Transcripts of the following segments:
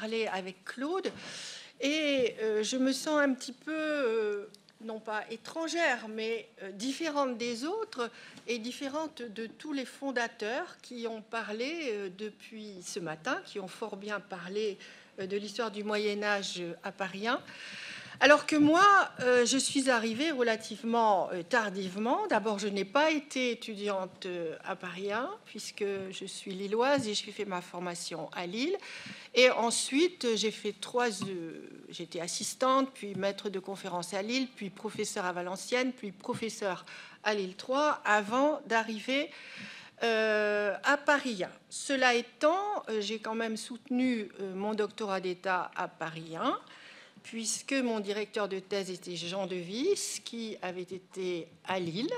parler avec Claude. Et je me sens un petit peu, non pas étrangère, mais différente des autres et différente de tous les fondateurs qui ont parlé depuis ce matin, qui ont fort bien parlé de l'histoire du Moyen-Âge à Paris 1. Alors que moi, je suis arrivée relativement tardivement. D'abord, je n'ai pas été étudiante à Paris 1, puisque je suis lilloise et j'ai fait ma formation à Lille. Et ensuite, j'ai fait j'étais assistante, puis maître de conférence à Lille, puis professeur à Valenciennes, puis professeur à Lille 3, avant d'arriver à Paris 1. Cela étant, j'ai quand même soutenu mon doctorat d'État à Paris 1, puisque mon directeur de thèse était Jean Devis, qui avait été à Lille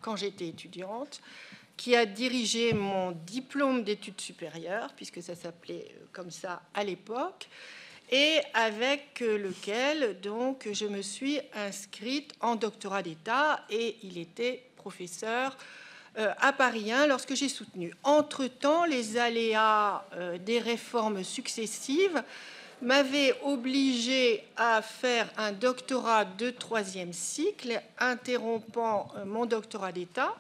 quand j'étais étudiante, qui a dirigé mon diplôme d'études supérieures, puisque ça s'appelait comme ça à l'époque, et avec lequel donc je me suis inscrite en doctorat d'État, et il était professeur à Paris 1 lorsque j'ai soutenu. Entre-temps, les aléas des réformes successives m'avait obligé à faire un doctorat de 3e cycle, interrompant mon doctorat d'État.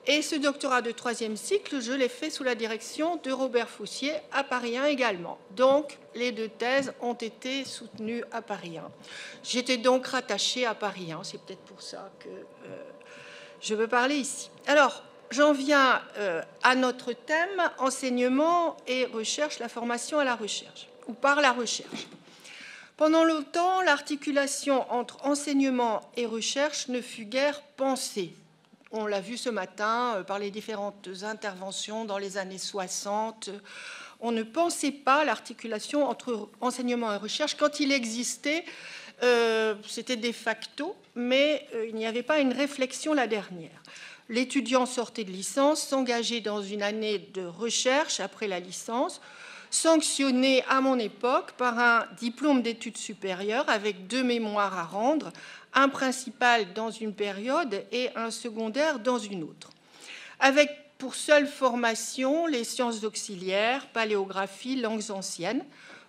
Et ce doctorat de 3e cycle, je l'ai fait sous la direction de Robert Faussier à Paris 1 également. Donc, les deux thèses ont été soutenues à Paris 1. J'étais donc rattachée à Paris 1. C'est peut-être pour ça que je veux parler ici. Alors, j'en viens à notre thème, enseignement et recherche, la formation à la recherche, ou par la recherche. Pendant longtemps, l'articulation entre enseignement et recherche ne fut guère pensée. On l'a vu ce matin par les différentes interventions dans les années 60. On ne pensait pas l'articulation entre enseignement et recherche. Quand il existait, c'était de facto, mais il n'y avait pas une réflexion la dernière. L'étudiant sortait de licence, s'engageait dans une année de recherche après la licence, sanctionné à mon époque par un diplôme d'études supérieures avec 2 mémoires à rendre, un principal dans une période et un secondaire dans une autre, avec pour seule formation les sciences auxiliaires, paléographie, langues anciennes,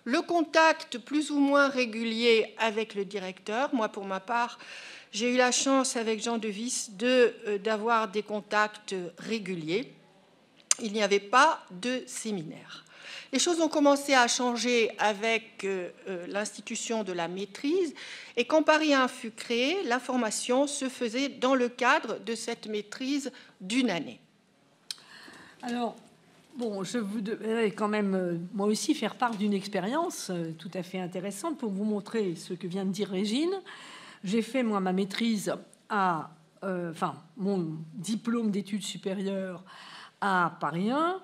le contact plus ou moins régulier avec le directeur. Moi, pour ma part, j'ai eu la chance avec Jean Devis d'avoir des contacts réguliers. Il n'y avait pas de séminaire. Les choses ont commencé à changer avec l'institution de la maîtrise, et quand Paris 1 fut créé, la formation se faisait dans le cadre de cette maîtrise d'une année. Alors, bon, je voudrais quand même, moi aussi, faire part d'une expérience tout à fait intéressante pour vous montrer ce que vient de dire Régine. J'ai fait, moi, ma maîtrise mon diplôme d'études supérieures à Paris 1,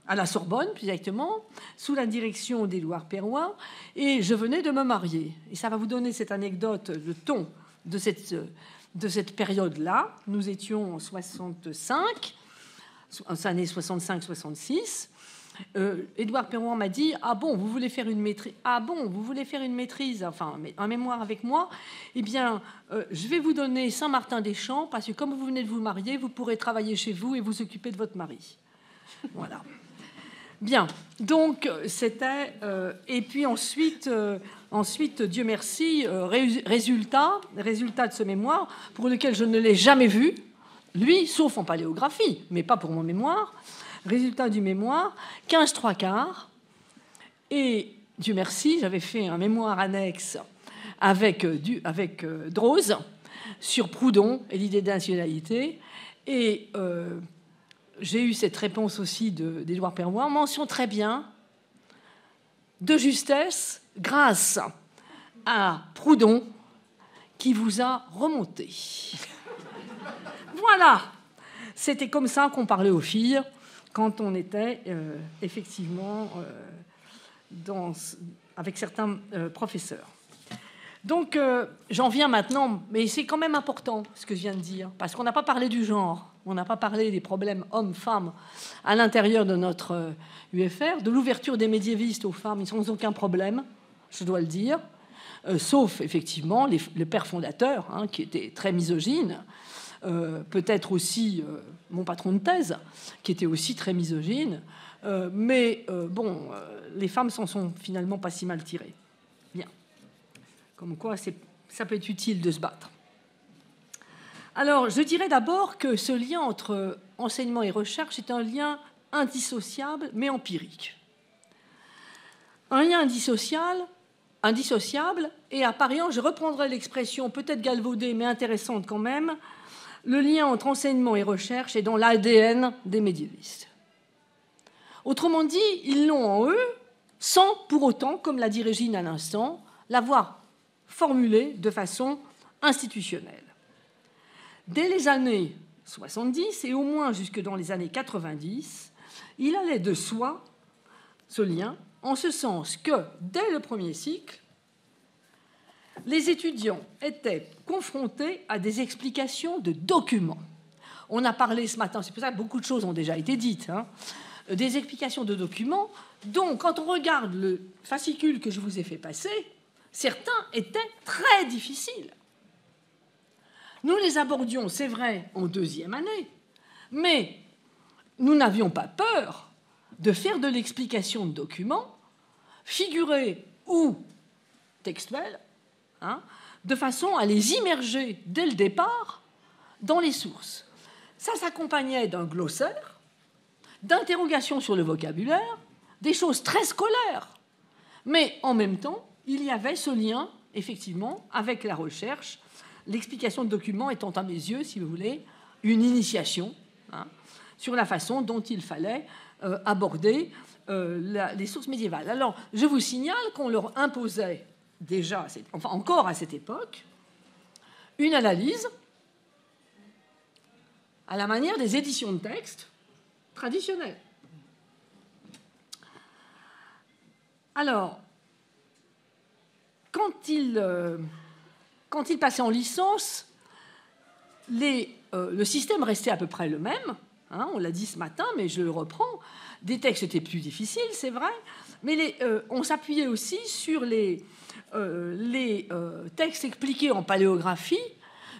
à la Sorbonne, plus exactement, sous la direction d'Édouard Perroin, et je venais de me marier. Et ça va vous donner cette anecdote, le ton de cette période-là. Nous étions en 65, années 65-66. Édouard Perroin m'a dit: ah bon, vous voulez faire une maîtrise? Ah bon, vous voulez faire une maîtrise, un mémoire avec moi? Eh bien, je vais vous donner Saint-Martin-des-Champs, parce que comme vous venez de vous marier, vous pourrez travailler chez vous et vous occuper de votre mari. Voilà. Bien, donc c'était... et puis ensuite, Dieu merci, résultat de ce mémoire, pour lequel je ne l'ai jamais vu, lui, sauf en paléographie, mais pas pour mon mémoire. Résultat du mémoire, 15 3/4. Et Dieu merci, j'avais fait un mémoire annexe avec Droz sur Proudhon et l'idée de nationalité. Et j'ai eu cette réponse aussi d'Édouard Perroin. Mention très bien, de justesse, grâce à Proudhon qui vous a remonté. Voilà. C'était comme ça qu'on parlait aux filles quand on était effectivement avec certains professeurs. Donc, j'en viens maintenant, mais c'est quand même important ce que je viens de dire, parce qu'on n'a pas parlé du genre, on n'a pas parlé des problèmes hommes-femmes à l'intérieur de notre UFR, de l'ouverture des médiévistes aux femmes sans aucun problème, je dois le dire, sauf effectivement le père fondateur, qui était très misogyne, peut-être aussi mon patron de thèse, qui était aussi très misogyne. Mais les femmes s'en sont finalement pas si mal tirées. Bien. Comme quoi, ça peut être utile de se battre. Alors, je dirais d'abord que ce lien entre enseignement et recherche est un lien indissociable, mais empirique. Un lien indissociable, et à pariant, je reprendrai l'expression peut-être galvaudée, mais intéressante quand même, le lien entre enseignement et recherche est dans l'ADN des médiévistes. Autrement dit, ils l'ont en eux, sans pour autant, comme l'a dit Régine à l'instant, l'avoir formulé de façon institutionnelle. Dès les années 70 et au moins jusque dans les années 90, il allait de soi, ce lien, en ce sens que, dès le premier cycle, les étudiants étaient confrontés à des explications de documents. On a parlé ce matin, c'est pour ça que beaucoup de choses ont déjà été dites, des explications de documents dont, quand on regarde le fascicule que je vous ai fait passer, certains étaient très difficiles. Nous les abordions, c'est vrai, en deuxième année, mais nous n'avions pas peur de faire de l'explication de documents figurés ou textuels, de façon à les immerger dès le départ dans les sources. Ça s'accompagnait d'un glossaire, d'interrogations sur le vocabulaire, des choses très scolaires. Mais en même temps, il y avait ce lien, effectivement, avec la recherche, l'explication de documents étant à mes yeux, si vous voulez, une initiation sur la façon dont il fallait aborder les sources médiévales. Alors, je vous signale qu'on leur imposait déjà, enfin encore à cette époque, une analyse à la manière des éditions de textes traditionnelles. Alors, quand il passait en licence, le système restait à peu près le même. On l'a dit ce matin, mais je le reprends. Des textes étaient plus difficiles, c'est vrai, mais on s'appuyait aussi sur les textes expliqués en paléographie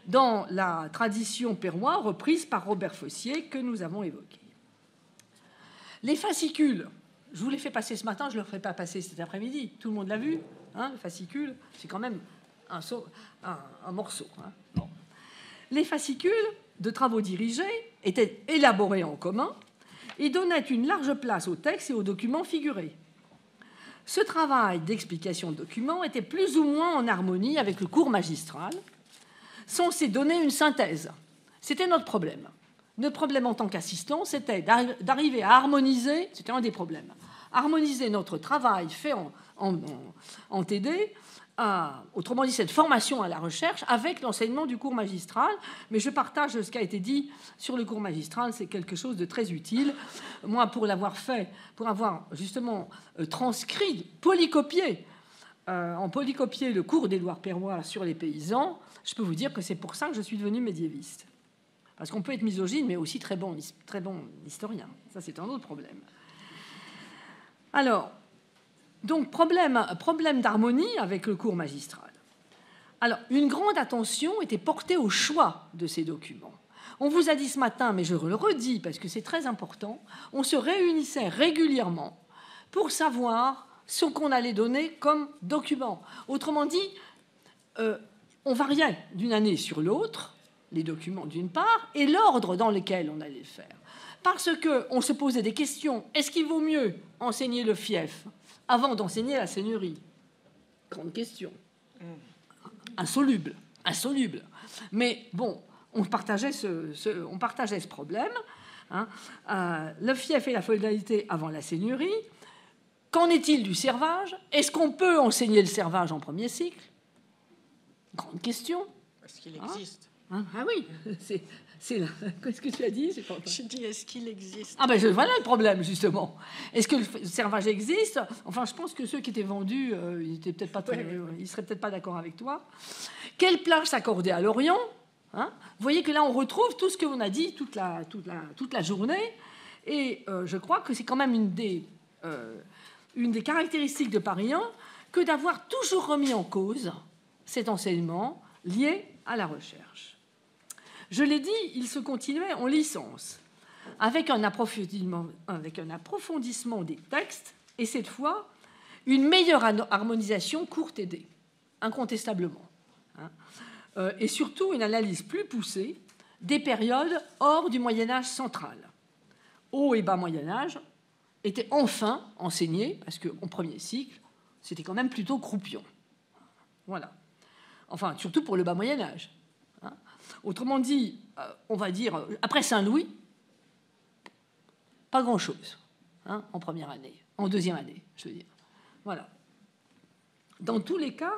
dans la tradition perrois reprise par Robert Fossier que nous avons évoquée. Les fascicules, je vous les fais passer ce matin, je ne le ferai pas passer cet après-midi. Tout le monde l'a vu, le fascicule, c'est quand même un morceau. Bon. Les fascicules de travaux dirigés étaient élaborés en commun et donnaient une large place aux textes et aux documents figurés. Ce travail d'explication de documents était plus ou moins en harmonie avec le cours magistral, censé donner une synthèse. C'était notre problème. Notre problème en tant qu'assistant, c'était d'arriver à harmoniser, c'était un des problèmes, harmoniser notre travail fait en TD, autrement dit cette formation à la recherche, avec l'enseignement du cours magistral. Mais je partage ce qui a été dit sur le cours magistral, c'est quelque chose de très utile. Moi, pour l'avoir fait, pour avoir justement transcrit, polycopié le cours d'Édouard Perrois sur les paysans, je peux vous dire que c'est pour ça que je suis devenu médiéviste. Parce qu'on peut être misogyne, mais aussi très bon historien. Ça, c'est un autre problème. Alors, donc, problème d'harmonie avec le cours magistral. Alors, une grande attention était portée au choix de ces documents. On vous a dit ce matin, mais je le redis parce que c'est très important, on se réunissait régulièrement pour savoir ce qu'on allait donner comme document. Autrement dit, on variait d'une année sur l'autre, les documents d'une part, et l'ordre dans lequel on allait le faire. Parce qu'on se posait des questions. Est-ce qu'il vaut mieux enseigner le fief avant d'enseigner la seigneurie? Grande question. Insoluble. Mais bon, on partageait ce problème. Le fief et la féodalité avant la seigneurie. Qu'en est-il du servage? Est-ce qu'on peut enseigner le servage en premier cycle? Grande question. Est-ce qu'il existe? Ah oui, c'est là. Qu'est-ce que tu as dit? Je dis, est-ce qu'il existe? Ah ben voilà le problème, justement. Est-ce que le servage existe? Enfin, je pense que ceux qui étaient vendus, ils seraient peut-être pas d'accord avec toi. Quelle place accorder à l'Orient? Vous voyez que là, on retrouve tout ce qu'on a dit toute la journée. Et je crois que c'est quand même une des caractéristiques de Paris 1 que d'avoir toujours remis en cause cet enseignement lié à la recherche. Je l'ai dit, il se continuait en licence, avec un approfondissement des textes, et cette fois, une meilleure harmonisation courte aidée, incontestablement. Et surtout, une analyse plus poussée des périodes hors du Moyen-Âge central. Haut et bas Moyen-Âge étaient enfin enseignés, parce qu'en premier cycle, c'était quand même plutôt croupion. Voilà. Enfin, surtout pour le bas Moyen-Âge. Autrement dit, on va dire, après Saint-Louis, pas grand-chose en première année, en deuxième année, je veux dire. Voilà. Dans tous les cas,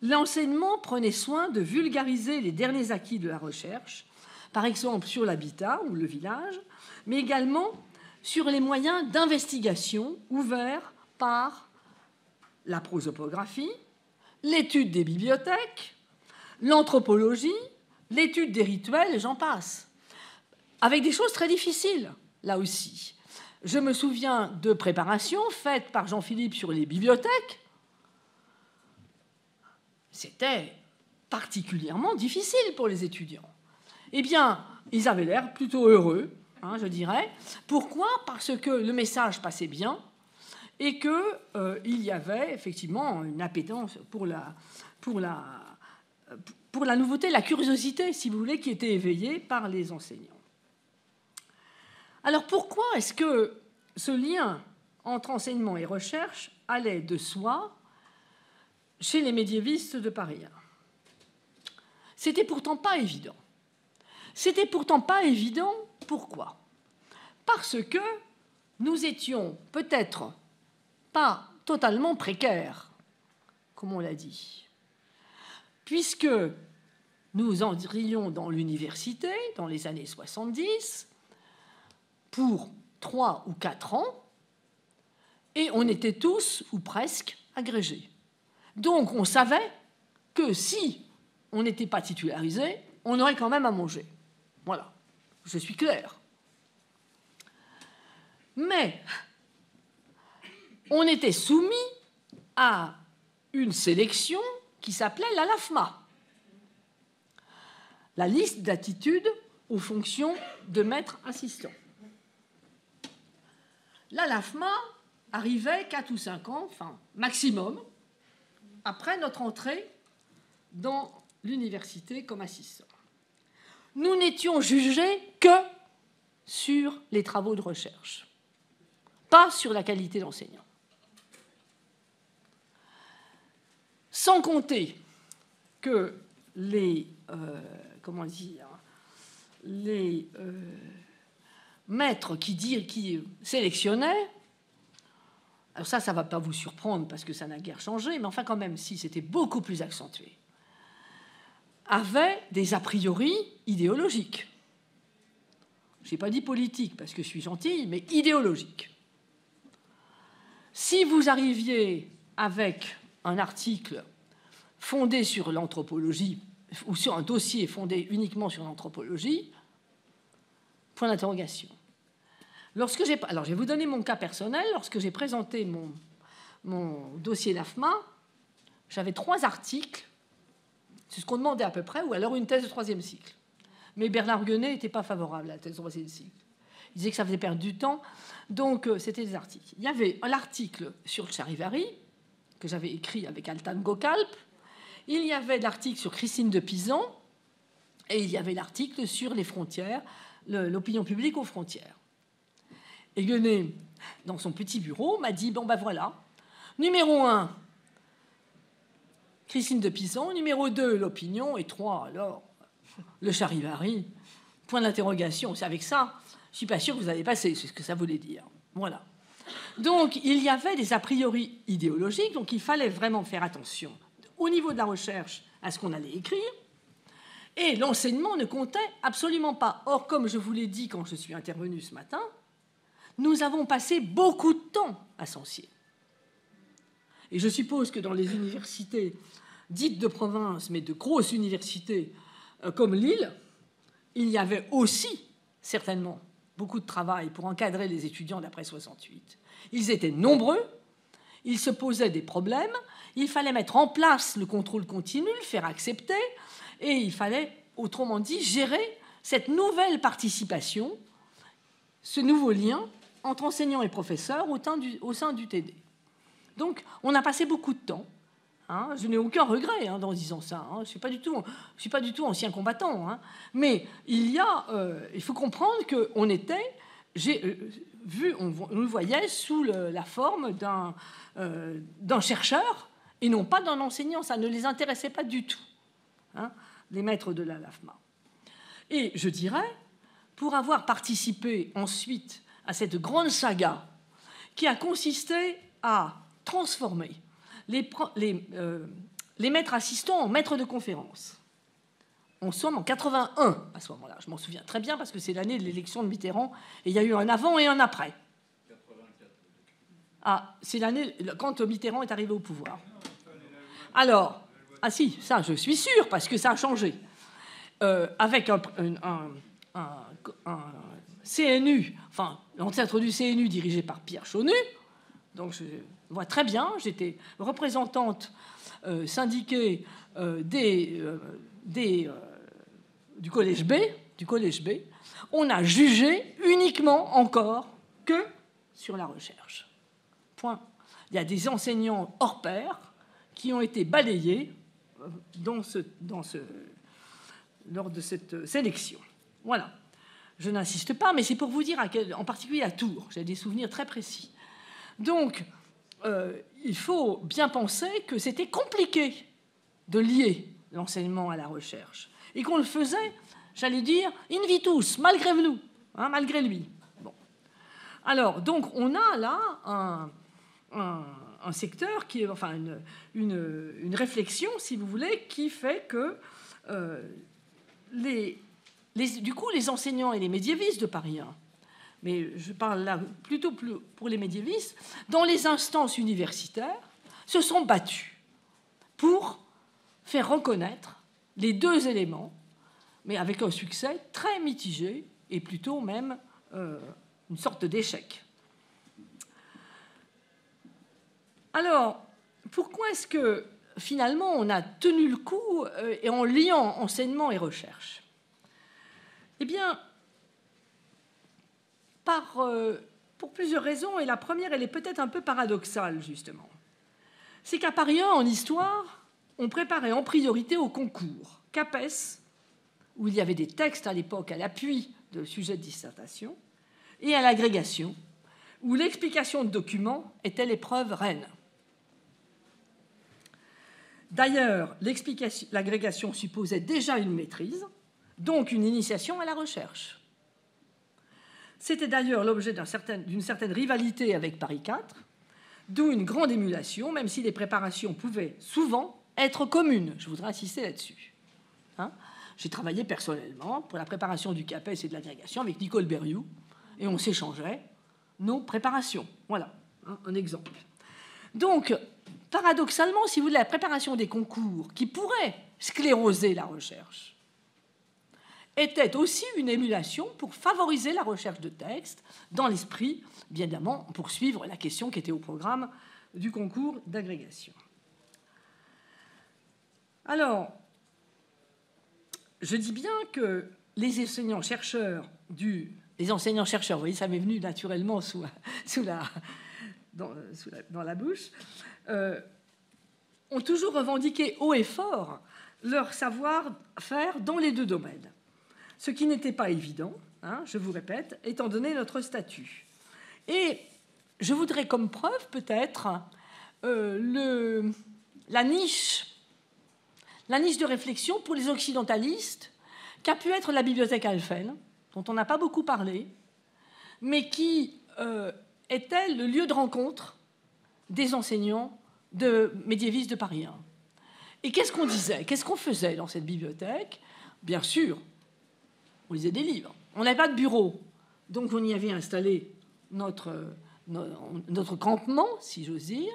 l'enseignement prenait soin de vulgariser les derniers acquis de la recherche, par exemple sur l'habitat ou le village, mais également sur les moyens d'investigation ouverts par la prosopographie, l'étude des bibliothèques, l'anthropologie, l'étude des rituels, et j'en passe. Avec des choses très difficiles, là aussi. Je me souviens de préparations faites par Jean-Philippe sur les bibliothèques. C'était particulièrement difficile pour les étudiants. Eh bien, ils avaient l'air plutôt heureux, je dirais. Pourquoi ? Parce que le message passait bien et qu'il y avait effectivement une appétence pour la nouveauté, la curiosité, si vous voulez, qui était éveillée par les enseignants. Alors pourquoi est-ce que ce lien entre enseignement et recherche allait de soi chez les médiévistes de Paris? C'était pourtant pas évident. C'était pourtant pas évident, pourquoi ? Parce que nous étions peut-être pas totalement précaires, comme on l'a dit, puisque nous entrions dans l'université dans les années 70 pour 3 ou 4 ans, et on était tous, ou presque, agrégés. Donc on savait que si on n'était pas titularisé, on aurait quand même à manger. Voilà, je suis clair. Mais on était soumis à une sélection qui s'appelait la LAFMA, la liste d'aptitudes aux fonctions de maître assistant. La LAFMA arrivait 4 ou 5 ans, enfin maximum, après notre entrée dans l'université comme assistant. Nous n'étions jugés que sur les travaux de recherche, pas sur la qualité d'enseignant. Sans compter que les maîtres qui sélectionnaient, alors ça ne va pas vous surprendre parce que ça n'a guère changé, mais enfin quand même, si c'était beaucoup plus accentué, avaient des a priori idéologiques. Je n'ai pas dit politique parce que je suis gentille, mais idéologiques. Si vous arriviez avec un article fondé sur l'anthropologie ou sur un dossier fondé uniquement sur l'anthropologie, point d'interrogation. Alors, je vais vous donner mon cas personnel. Lorsque j'ai présenté mon dossier LAFMA, j'avais 3 articles, c'est ce qu'on demandait à peu près, ou alors une thèse de 3e cycle. Mais Bernard Guenet n'était pas favorable à la thèse de 3e cycle. Il disait que ça faisait perdre du temps, donc c'était des articles. Il y avait l'article sur Charivari, que j'avais écrit avec Altan Gokalp. Il y avait l'article sur Christine de Pisan, et il y avait l'article sur les frontières, l'opinion publique aux frontières. Et Guenet, dans son petit bureau, m'a dit, bon ben voilà, numéro 1, Christine de Pisan, numéro 2, l'opinion, et 3, alors, le Charivari, point d'interrogation. C'est avec ça, je ne suis pas sûr que vous allez passer, c'est ce que ça voulait dire. Voilà. Donc, il y avait des a priori idéologiques, donc il fallait vraiment faire attention au niveau de la recherche à ce qu'on allait écrire, et l'enseignement ne comptait absolument pas. Or, comme je vous l'ai dit quand je suis intervenue ce matin, nous avons passé beaucoup de temps à Censier. Et je suppose que dans les universités dites de province, mais de grosses universités comme Lille, il y avait aussi certainement beaucoup de travail pour encadrer les étudiants d'après 68. Ils étaient nombreux, ils se posaient des problèmes, il fallait mettre en place le contrôle continu, le faire accepter, et il fallait autrement dit, gérer cette nouvelle participation, ce nouveau lien entre enseignants et professeurs au sein du TD. Donc, on a passé beaucoup de temps. Hein, je n'ai aucun regret en disant ça. Hein, je ne suis pas du tout ancien combattant. Hein, mais il faut comprendre qu'on était... on le voyait sous la forme d'un chercheur et non pas d'un enseignant. Ça ne les intéressait pas du tout, hein, les maîtres de la LAFMA. Et je dirais, pour avoir participé ensuite à cette grande saga qui a consisté à transformer les maîtres assistants en maîtres de conférence. En somme, en 81, à ce moment-là. Je m'en souviens très bien parce que c'est l'année de l'élection de Mitterrand et il y a eu un avant et un après. 84. Ah, c'est l'année quand Mitterrand est arrivé au pouvoir. Alors, ah si, ça, je suis sûre parce que ça a changé. Avec un CNU, enfin, l'ancêtre du CNU dirigé par Pierre Chaunu. Donc, je vois très bien, j'étais représentante syndiquée du collège B. On a jugé uniquement encore que sur la recherche. Point. Il y a des enseignants hors pair qui ont été balayés lors de cette sélection. Voilà. Je n'insiste pas, mais c'est pour vous dire, en particulier à Tours, j'ai des souvenirs très précis. Donc, il faut bien penser que c'était compliqué de lier l'enseignement à la recherche et qu'on le faisait, j'allais dire, in vitus, malgré nous, hein, malgré lui. Bon. Alors, donc, on a là un secteur qui est, enfin, une réflexion, si vous voulez, qui fait que du coup, les enseignants et les médiévistes de Paris 1, mais je parle là plutôt pour les médiévistes, dans les instances universitaires, se sont battus pour faire reconnaître les deux éléments, mais avec un succès très mitigé et plutôt même une sorte d'échec. Alors, pourquoi est-ce que finalement on a tenu le coup et en liant enseignement et recherche? Eh bien, pour plusieurs raisons, et la première, elle est peut-être un peu paradoxale, justement. C'est qu'à Paris 1, en histoire, on préparait en priorité au concours CAPES, où il y avait des textes à l'époque à l'appui de sujets de dissertation, et à l'agrégation, où l'explication de documents était l'épreuve reine. D'ailleurs, l'agrégation supposait déjà une maîtrise, donc une initiation à la recherche. C'était d'ailleurs l'objet d'une certaine rivalité avec Paris IV, d'où une grande émulation, même si les préparations pouvaient souvent être communes. Je voudrais insister là-dessus. Hein, j'ai travaillé personnellement pour la préparation du CAPES et de l'agrégation avec Nicole Berrioux, et on s'échangeait nos préparations. Voilà, un exemple. Donc, paradoxalement, si vous voulez, la préparation des concours qui pourraient scléroser la recherche était aussi une émulation pour favoriser la recherche de textes dans l'esprit, bien évidemment, pour suivre la question qui était au programme du concours d'agrégation. Alors, je dis bien que les enseignants-chercheurs, vous voyez, ça m'est venu naturellement dans la bouche, ont toujours revendiqué haut et fort leur savoir-faire dans les deux domaines. Ce qui n'était pas évident, hein, je vous répète, étant donné notre statut. Et je voudrais comme preuve peut-être la niche de réflexion pour les occidentalistes qu'a pu être la bibliothèque Alphen, dont on n'a pas beaucoup parlé, mais qui était le lieu de rencontre des enseignants médiévistes de Paris 1. Et qu'est-ce qu'on disait? Qu'est-ce qu'on faisait dans cette bibliothèque? Bien sûr, on lisait des livres. On n'avait pas de bureau, donc on y avait installé notre campement, si j'ose dire,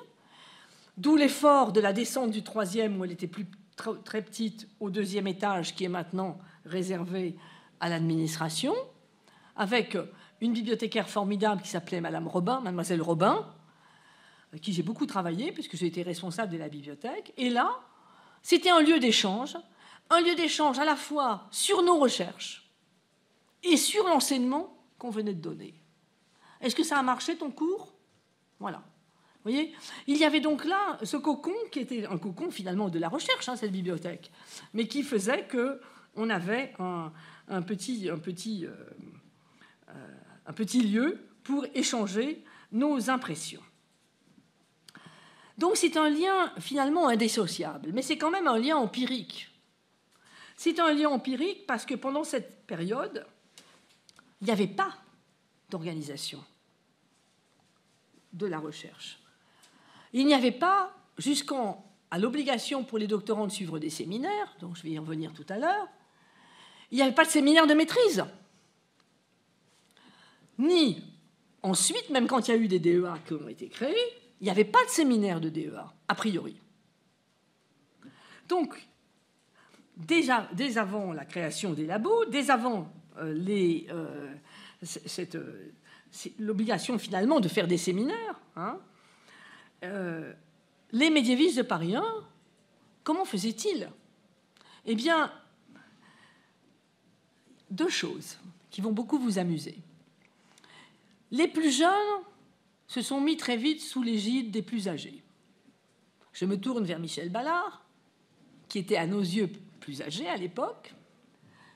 d'où l'effort de la descente du 3e, où elle était très petite, au 2e étage, qui est maintenant réservé à l'administration, avec une bibliothécaire formidable qui s'appelait Mademoiselle Robin, avec qui j'ai beaucoup travaillé, puisque j'ai été responsable de la bibliothèque. Et là, c'était un lieu d'échange un lieu d'échange à la fois sur nos recherches et sur l'enseignement qu'on venait de donner. Est-ce que ça a marché, ton cours? Voilà. Vous voyez, il y avait donc là ce cocon qui était un cocon finalement de la recherche, cette bibliothèque, mais qui faisait qu'on avait un petit lieu pour échanger nos impressions. Donc c'est un lien finalement indissociable, mais c'est quand même un lien empirique. C'est un lien empirique parce que pendant cette période, il n'y avait pas d'organisation de la recherche. Il n'y avait pas, jusqu'à l'obligation pour les doctorants de suivre des séminaires, donc je vais y revenir tout à l'heure, il n'y avait pas de séminaire de maîtrise. Ni ensuite, même quand il y a eu des DEA qui ont été créés, il n'y avait pas de séminaire de DEA, a priori. Donc, dès avant la création des labos, dès avant l'obligation finalement de faire des séminaires, les médiévistes de Paris 1, comment faisaient-ils? Eh bien, deux choses qui vont beaucoup vous amuser. Les plus jeunes se sont mis très vite sous l'égide des plus âgés. Je me tourne vers Michel Ballard, qui était à nos yeux plus âgé à l'époque,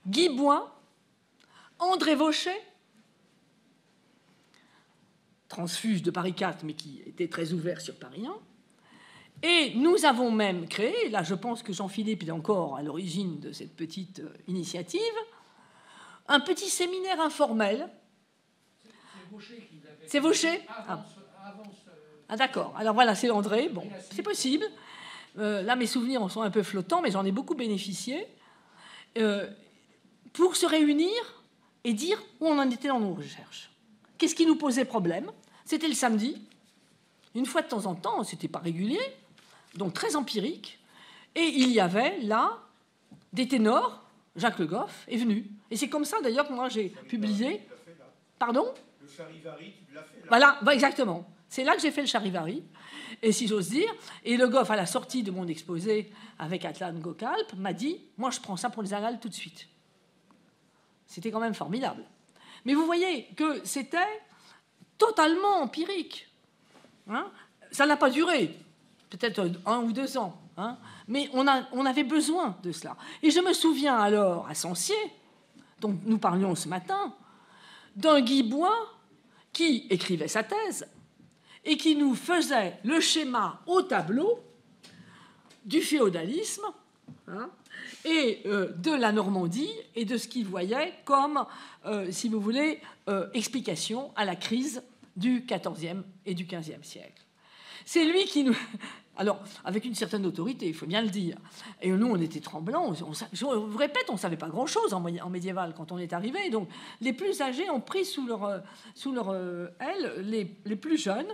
Guy Bois, André Vauchet, transfuge de Paris IV, mais qui était très ouvert sur Paris I. Et nous avons même créé, là je pense que Jean-Philippe est encore à l'origine de cette petite initiative, un petit séminaire informel. C'est Vauchet. Ah d'accord, alors voilà, c'est André, bon, c'est possible. Là, mes souvenirs en sont un peu flottants, mais j'en ai beaucoup bénéficié, pour se réunir et dire où on en était dans nos recherches. Qu'est-ce qui nous posait problème? C'était le samedi, une fois de temps en temps, c'était pas régulier, donc très empirique, et il y avait là des ténors. Jacques Le Goff est venu. Et c'est comme ça d'ailleurs que moi j'ai publié. Pardon? Le Charivari, tu l'as fait là. Voilà, exactement. C'est là que j'ai fait le Charivari, et si j'ose dire. Et Le Goff, à la sortie de mon exposé avec Atlan Gokalp, m'a dit « Moi, je prends ça pour les annales tout de suite ». C'était quand même formidable. Mais vous voyez que c'était totalement empirique. Ça n'a pas duré, peut-être 1 ou 2 ans, mais on avait besoin de cela. Et je me souviens alors, à Censier, dont nous parlions ce matin, d'un Guy Bois qui écrivait sa thèse et qui nous faisait le schéma au tableau du féodalisme et de la Normandie et de ce qu'il voyait comme, si vous voulez, explication à la crise du XIVe et du XVe siècle. C'est lui qui nous... Alors, avec une certaine autorité, il faut bien le dire. Et nous, on était tremblants. Je vous répète, on ne savait pas grand-chose en médiéval quand on est arrivé. Donc, les plus âgés ont pris sous leur aile les plus jeunes,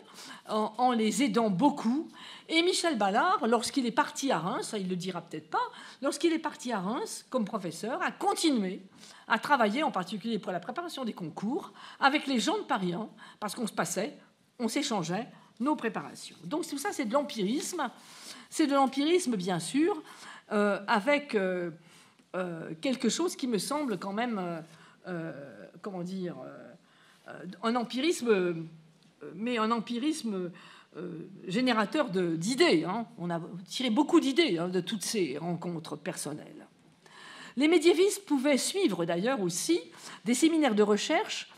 en les aidant beaucoup. Et Michel Ballard, lorsqu'il est parti à Reims, ça il ne le dira peut-être pas, lorsqu'il est parti à Reims comme professeur, a continué à travailler, en particulier pour la préparation des concours, avec les gens de Paris 1, parce qu'on se passait, on s'échangeait nos préparations. Donc tout ça, c'est de l'empirisme. C'est de l'empirisme, bien sûr, avec quelque chose qui me semble quand même, comment dire, un empirisme, mais un empirisme générateur d'idées. On a tiré beaucoup d'idées de toutes ces rencontres personnelles. Les médiévistes pouvaient suivre d'ailleurs aussi des séminaires de recherche,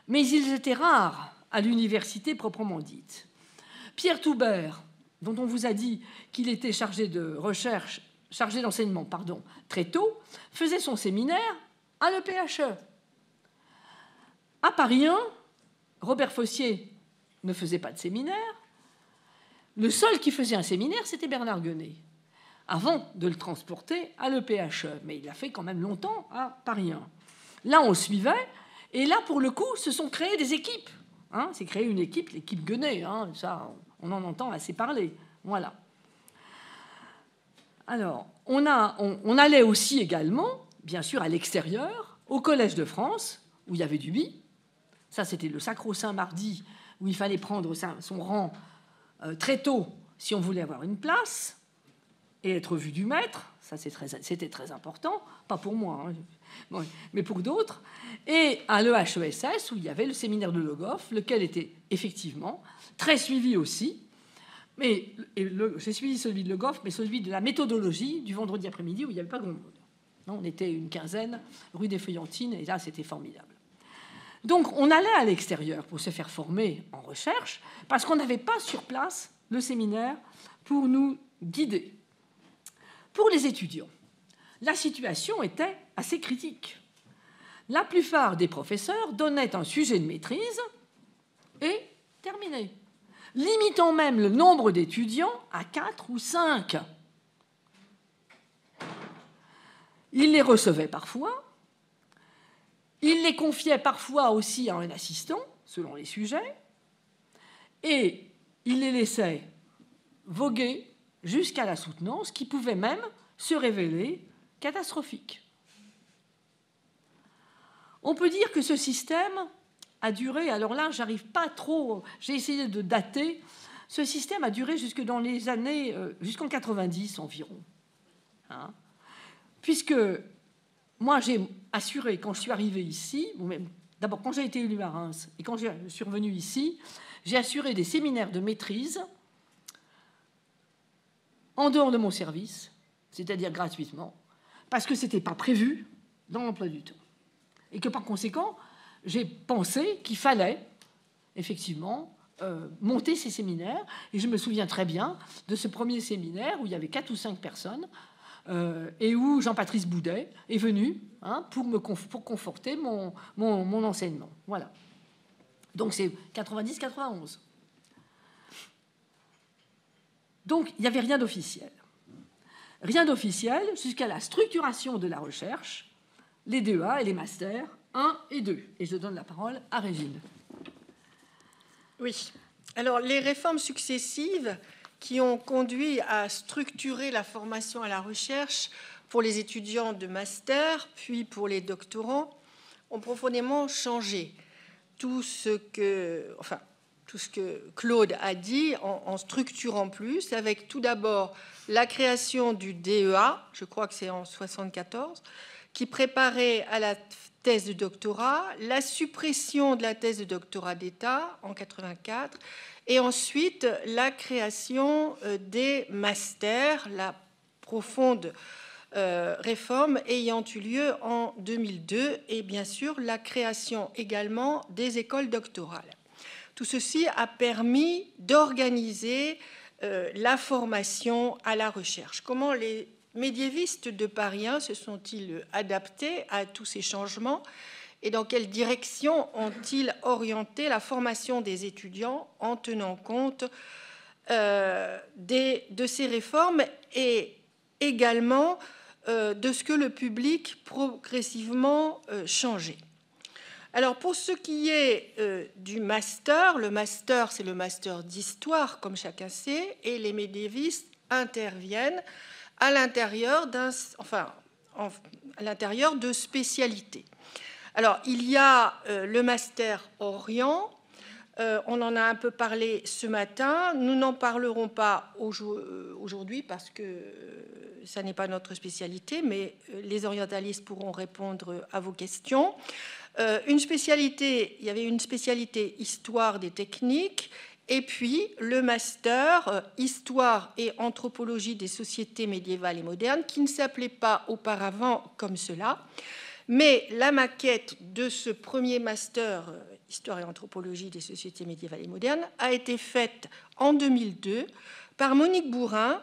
mais ils étaient rares à l'université proprement dite. Pierre Toubert, dont on vous a dit qu'il était chargé d'enseignement, très tôt, faisait son séminaire à l'EPHE. À Paris 1, Robert Fossier ne faisait pas de séminaire. Le seul qui faisait un séminaire, c'était Bernard Guenet, avant de le transporter à l'EPHE. Mais il l'a fait quand même longtemps à Paris 1. Là, on suivait, et là, pour le coup, se sont créées des équipes. C'est créé une équipe, l'équipe Guenet, ça, on en entend assez parler. Voilà. Alors, on allait aussi également, bien sûr, à l'extérieur, au Collège de France, où il y avait du bi. Ça, c'était le sacro-saint mardi, où il fallait prendre son rang très tôt si on voulait avoir une place. et être vu du maître. Ça, c'était très important. Pas pour moi, hein, bon, mais pour d'autres. Et à l'EHESS, où il y avait le séminaire de Logoff, lequel était effectivement très suivi aussi. Mais j'ai suivi celui de Logoff, mais celui de la méthodologie du vendredi après-midi, où il n'y avait pas grand monde. Non, on était une quinzaine, rue des Feuillantines, et là, c'était formidable. Donc, on allait à l'extérieur pour se faire former en recherche, parce qu'on n'avait pas sur place le séminaire pour nous guider. Pour les étudiants, la situation était assez critique. La plupart des professeurs donnaient un sujet de maîtrise et terminé, limitant même le nombre d'étudiants à 4 ou 5. Ils les recevaient parfois, ils les confiaient parfois aussi à un assistant, selon les sujets, et ils les laissaient voguer jusqu'à la soutenance, qui pouvait même se révéler catastrophique. On peut dire que ce système a duré, alors là, j'arrive pas trop, j'ai essayé de dater, ce système a duré jusque dans les années, jusqu'en 90 environ. Hein, puisque moi, j'ai assuré, quand je suis arrivée ici, d'abord quand j'ai été élue à Reims et quand je suis revenue ici, j'ai assuré des séminaires de maîtrise en dehors de mon service, c'est-à-dire gratuitement, parce que ce n'était pas prévu dans l'emploi du temps. Et que par conséquent, j'ai pensé qu'il fallait effectivement monter ces séminaires. Et je me souviens très bien de ce premier séminaire où il y avait 4 ou 5 personnes et où Jean-Patrice Boudet est venu pour conforter mon enseignement. Voilà. Donc c'est 90-91. Donc il n'y avait rien d'officiel. Rien d'officiel jusqu'à la structuration de la recherche, les DEA et les masters 1 et 2. Et je donne la parole à Régine. Oui. Alors, les réformes successives qui ont conduit à structurer la formation à la recherche pour les étudiants de master, puis pour les doctorants, ont profondément changé tout ce que Claude a dit en structurant plus, avec tout d'abord la création du DEA, je crois que c'est en 1974, qui préparait à la thèse de doctorat, la suppression de la thèse de doctorat d'État en 1984, et ensuite la création des masters, la profonde réforme ayant eu lieu en 2002, et bien sûr la création également des écoles doctorales. Tout ceci a permis d'organiser la formation à la recherche. Comment les médiévistes de Paris 1 se sont-ils adaptés à tous ces changements et dans quelle direction ont-ils orienté la formation des étudiants en tenant compte de ces réformes et également de ce que le public progressivement changeait? Alors, pour ce qui est du master, le master, c'est le master d'histoire, comme chacun sait, et les médiévistes interviennent à l'intérieur de spécialités. Alors, il y a le master Orient, on en a un peu parlé ce matin, nous n'en parlerons pas aujourd'hui parce que ça n'est pas notre spécialité, mais les orientalistes pourront répondre à vos questions. Il y avait une spécialité histoire des techniques, et puis le master histoire et anthropologie des sociétés médiévales et modernes, qui ne s'appelait pas auparavant comme cela, mais la maquette de ce premier master histoire et anthropologie des sociétés médiévales et modernes a été faite en 2002 par Monique Bourrin,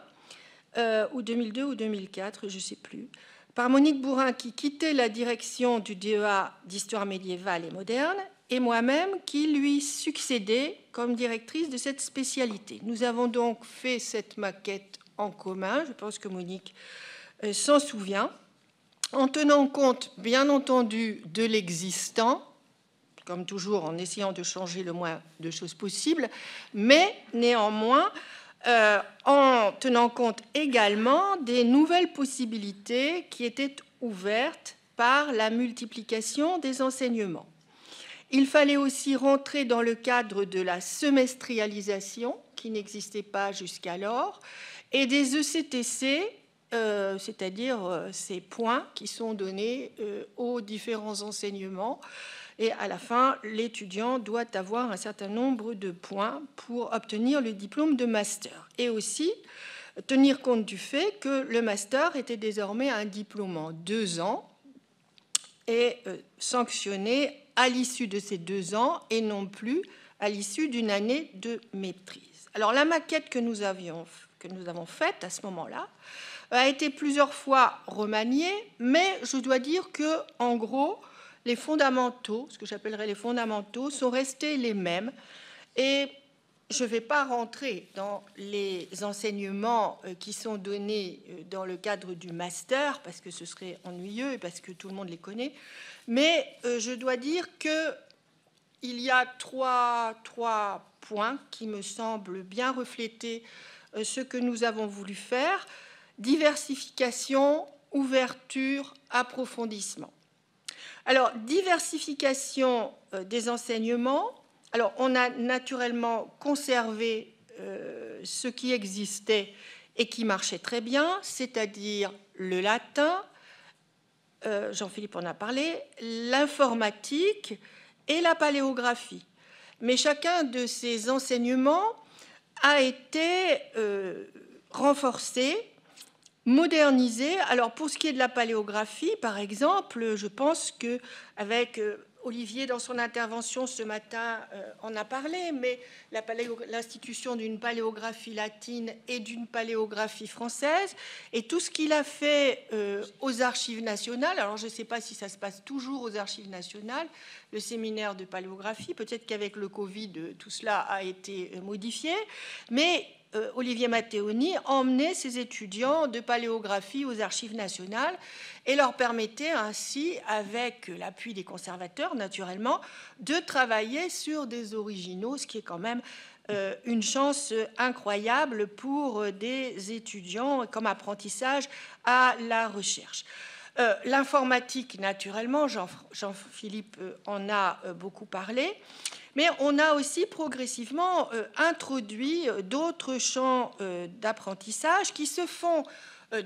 ou 2002 ou 2004, je ne sais plus, par Monique Bourrin, qui quittait la direction du DEA d'histoire médiévale et moderne, et moi-même qui lui succédais comme directrice de cette spécialité. Nous avons donc fait cette maquette en commun, je pense que Monique s'en souvient, en tenant compte, bien entendu, de l'existant, comme toujours en essayant de changer le moins de choses possible, mais néanmoins en tenant compte également des nouvelles possibilités qui étaient ouvertes par la multiplication des enseignements. Il fallait aussi rentrer dans le cadre de la semestrialisation, qui n'existait pas jusqu'alors, et des ECTC, c'est-à-dire ces points qui sont donnés aux différents enseignements. Et à la fin, l'étudiant doit avoir un certain nombre de points pour obtenir le diplôme de master. Et aussi tenir compte du fait que le master était désormais un diplôme en 2 ans et sanctionné à l'issue de ces 2 ans et non plus à l'issue d'une année de maîtrise. Alors la maquette que nous avons faite à ce moment-là a été plusieurs fois remaniée, mais je dois dire que, en gros, les fondamentaux, ce que j'appellerais les fondamentaux, sont restés les mêmes. Et je ne vais pas rentrer dans les enseignements qui sont donnés dans le cadre du master, parce que ce serait ennuyeux et parce que tout le monde les connaît. Mais je dois dire qu'il y a trois points qui me semblent bien refléter ce que nous avons voulu faire: diversification, ouverture, approfondissement. Alors, diversification des enseignements. Alors, on a naturellement conservé ce qui existait et qui marchait très bien, c'est-à-dire le latin, Jean-Philippe en a parlé, l'informatique et la paléographie. Mais chacun de ces enseignements a été renforcé, modernisé. Alors, pour ce qui est de la paléographie, par exemple, je pense qu'avec Olivier, dans son intervention ce matin, en a parlé, mais l'institution d'une paléographie latine et d'une paléographie française, et tout ce qu'il a fait aux Archives nationales. Alors, je ne sais pas si ça se passe toujours aux Archives nationales, le séminaire de paléographie. Peut-être qu'avec le Covid, tout cela a été modifié, mais Olivier Matteoni emmenait ses étudiants de paléographie aux Archives nationales et leur permettait ainsi, avec l'appui des conservateurs naturellement, de travailler sur des originaux, ce qui est quand même une chance incroyable pour des étudiants comme apprentissage à la recherche. L'informatique, naturellement, Jean-Philippe en a beaucoup parlé. Mais on a aussi progressivement introduit d'autres champs d'apprentissage qui se font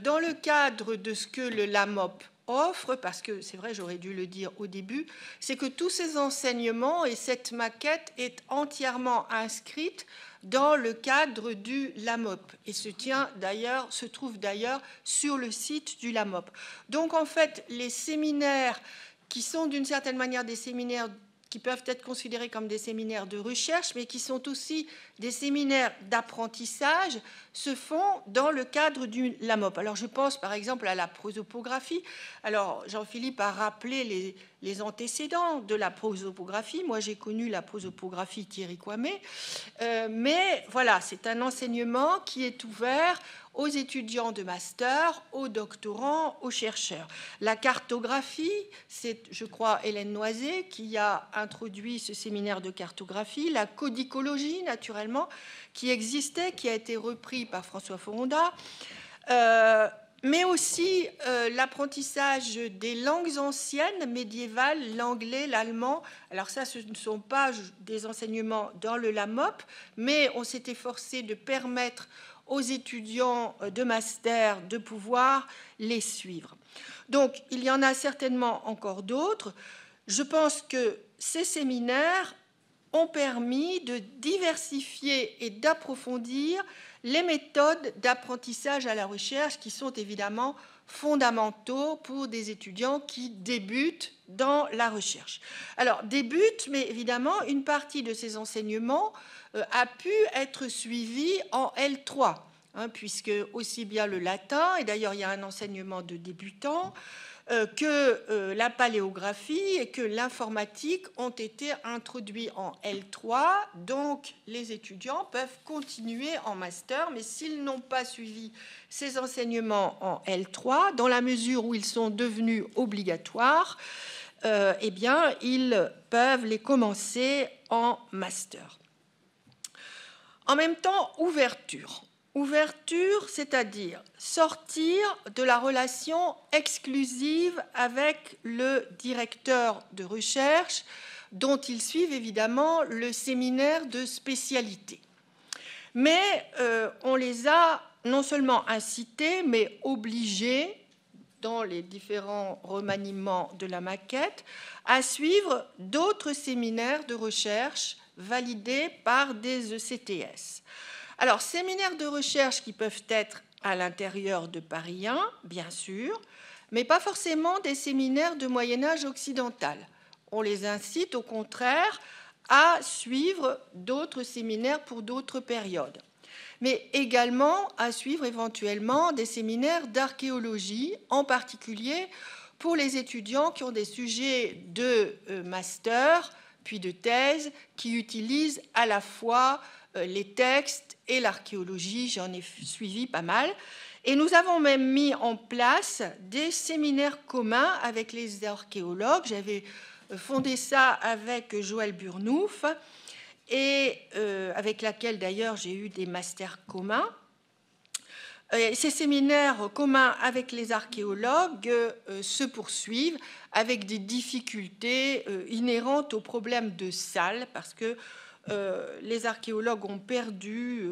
dans le cadre de ce que le LAMOP offre, parce que c'est vrai, j'aurais dû le dire au début, c'est que tous ces enseignements et cette maquette est entièrement inscrite dans le cadre du LAMOP et se trouve d'ailleurs sur le site du LAMOP. Donc en fait, les séminaires qui sont d'une certaine manière des séminaires qui peuvent être considérés comme des séminaires de recherche, mais qui sont aussi des séminaires d'apprentissage, se font dans le cadre du LAMOP. Alors, je pense par exemple à la prosopographie. Alors, Jean-Philippe a rappelé les antécédents de la prosopographie. Moi, j'ai connu la prosopographie Thierry Kwame. Mais voilà, c'est un enseignement qui est ouvert aux étudiants de master, aux doctorants, aux chercheurs. La cartographie, c'est, je crois, Hélène Noisé qui a introduit ce séminaire de cartographie. La codicologie, naturellement, qui existait, qui a été repris par François Foronda. Mais aussi l'apprentissage des langues anciennes, médiévales, l'anglais, l'allemand. Alors ça, ce ne sont pas des enseignements dans le LAMOP, mais on s'est efforcé de permettre aux étudiants de master de pouvoir les suivre. Donc, il y en a certainement encore d'autres. Je pense que ces séminaires ont permis de diversifier et d'approfondir les méthodes d'apprentissage à la recherche qui sont évidemment fondamentaux pour des étudiants qui débutent dans la recherche. Alors, débutent, mais évidemment, une partie de ces enseignements a pu être suivie en L3, puisque aussi bien le latin, et d'ailleurs il y a un enseignement de débutants, que la paléographie et que l'informatique ont été introduits en L3. Donc, les étudiants peuvent continuer en master, mais s'ils n'ont pas suivi ces enseignements en L3, dans la mesure où ils sont devenus obligatoires, eh bien, ils peuvent les commencer en master. En même temps, ouverture. Ouverture, c'est-à-dire sortir de la relation exclusive avec le directeur de recherche, dont ils suivent évidemment le séminaire de spécialité. Mais on les a non seulement inciter, mais obliger, dans les différents remaniements de la maquette, à suivre d'autres séminaires de recherche validés par des ECTS. Alors, séminaires de recherche qui peuvent être à l'intérieur de Paris 1, bien sûr, mais pas forcément des séminaires de Moyen-Âge occidental. On les incite au contraire à suivre d'autres séminaires pour d'autres périodes, mais également à suivre éventuellement des séminaires d'archéologie, en particulier pour les étudiants qui ont des sujets de master, puis de thèse, qui utilisent à la fois les textes et l'archéologie. J'en ai suivi pas mal. Et nous avons même mis en place des séminaires communs avec les archéologues. J'avais fondé ça avec Joëlle Burnouf, et avec laquelle d'ailleurs j'ai eu des masters communs. Ces séminaires communs avec les archéologues se poursuivent avec des difficultés inhérentes aux problèmes de salles, parce que les archéologues ont perdu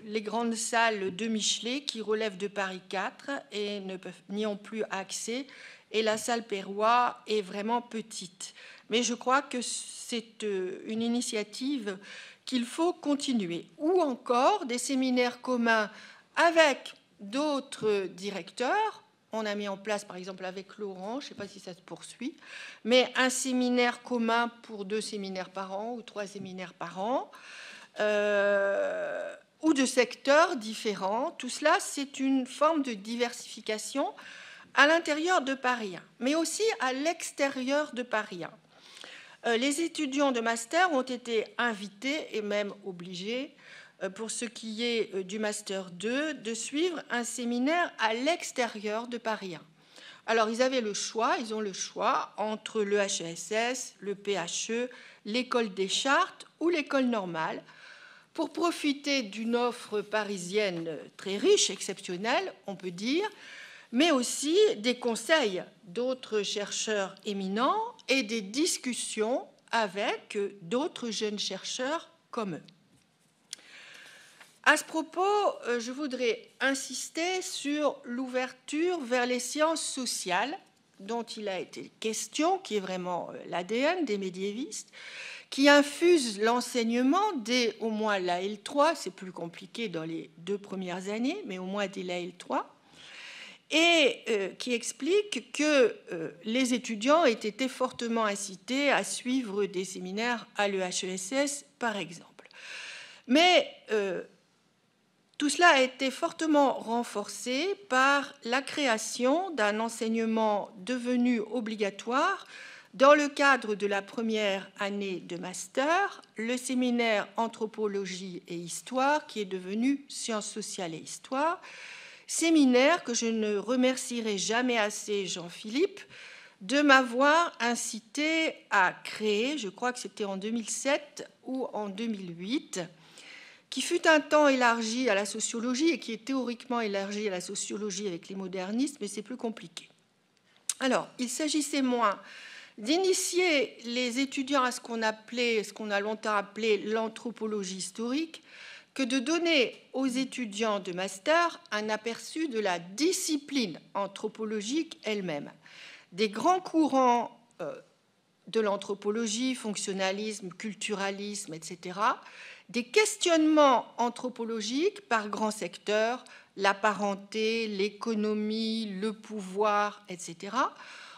les grandes salles de Michelet qui relèvent de Paris 4 et n'y ont plus accès, et la salle Perrois est vraiment petite. Mais je crois que c'est une initiative qu'il faut continuer. Ou encore des séminaires communs avec d'autres directeurs. On a mis en place, par exemple, avec Laurent, je ne sais pas si ça se poursuit, mais un séminaire commun pour 2 séminaires par an ou 3 séminaires par an, ou de secteurs différents. Tout cela, c'est une forme de diversification à l'intérieur de Paris 1, mais aussi à l'extérieur de Paris 1. Les étudiants de master ont été invités et même obligés, pour ce qui est du Master 2, de suivre un séminaire à l'extérieur de Paris 1. Alors, ils ont le choix entre le HESS, le PHE, l'école des Chartes ou l'école normale, pour profiter d'une offre parisienne très riche, exceptionnelle, on peut dire, mais aussi des conseils d'autres chercheurs éminents et des discussions avec d'autres jeunes chercheurs comme eux. À ce propos, je voudrais insister sur l'ouverture vers les sciences sociales, dont il a été question, qui est vraiment l'ADN des médiévistes, qui infuse l'enseignement dès au moins la L3, c'est plus compliqué dans les 2 premières années, mais au moins dès la L3, et qui explique que les étudiants aient été fortement incités à suivre des séminaires à l'EHESS, par exemple. Mais tout cela a été fortement renforcé par la création d'un enseignement devenu obligatoire dans le cadre de la première année de master, le séminaire Anthropologie et Histoire, qui est devenu Sciences sociales et Histoire, séminaire que je ne remercierai jamais assez Jean-Philippe de m'avoir incité à créer, je crois que c'était en 2007 ou en 2008, qui fut un temps élargi à la sociologie et qui est théoriquement élargi à la sociologie avec les modernistes, mais c'est plus compliqué. Alors, il s'agissait moins d'initier les étudiants à ce qu'on a longtemps appelé l'anthropologie historique, que de donner aux étudiants de master un aperçu de la discipline anthropologique elle-même, des grands courants de l'anthropologie, fonctionnalisme, culturalisme, etc., des questionnements anthropologiques par grands secteurs, la parenté, l'économie, le pouvoir, etc.,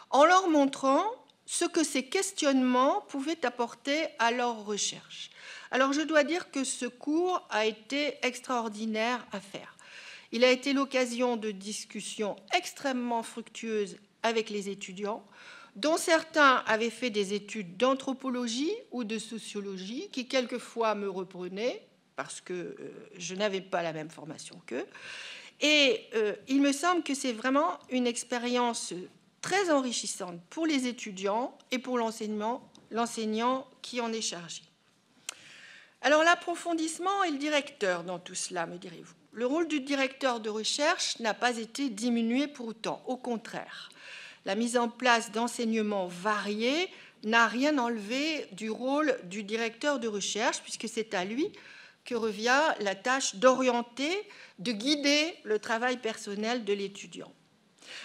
en leur montrant ce que ces questionnements pouvaient apporter à leur recherche. Alors, je dois dire que ce cours a été extraordinaire à faire. Il a été l'occasion de discussions extrêmement fructueuses avec les étudiants, dont certains avaient fait des études d'anthropologie ou de sociologie, qui quelquefois me reprenaient, parce que je n'avais pas la même formation qu'eux. Et il me semble que c'est vraiment une expérience très enrichissante pour les étudiants et pour l'enseignant qui en est chargé. Alors, l'approfondissement et le directeur dans tout cela, me direz-vous. Le rôle du directeur de recherche n'a pas été diminué pour autant. Au contraire, la mise en place d'enseignements variés n'a rien enlevé du rôle du directeur de recherche, puisque c'est à lui que revient la tâche d'orienter, de guider le travail personnel de l'étudiant.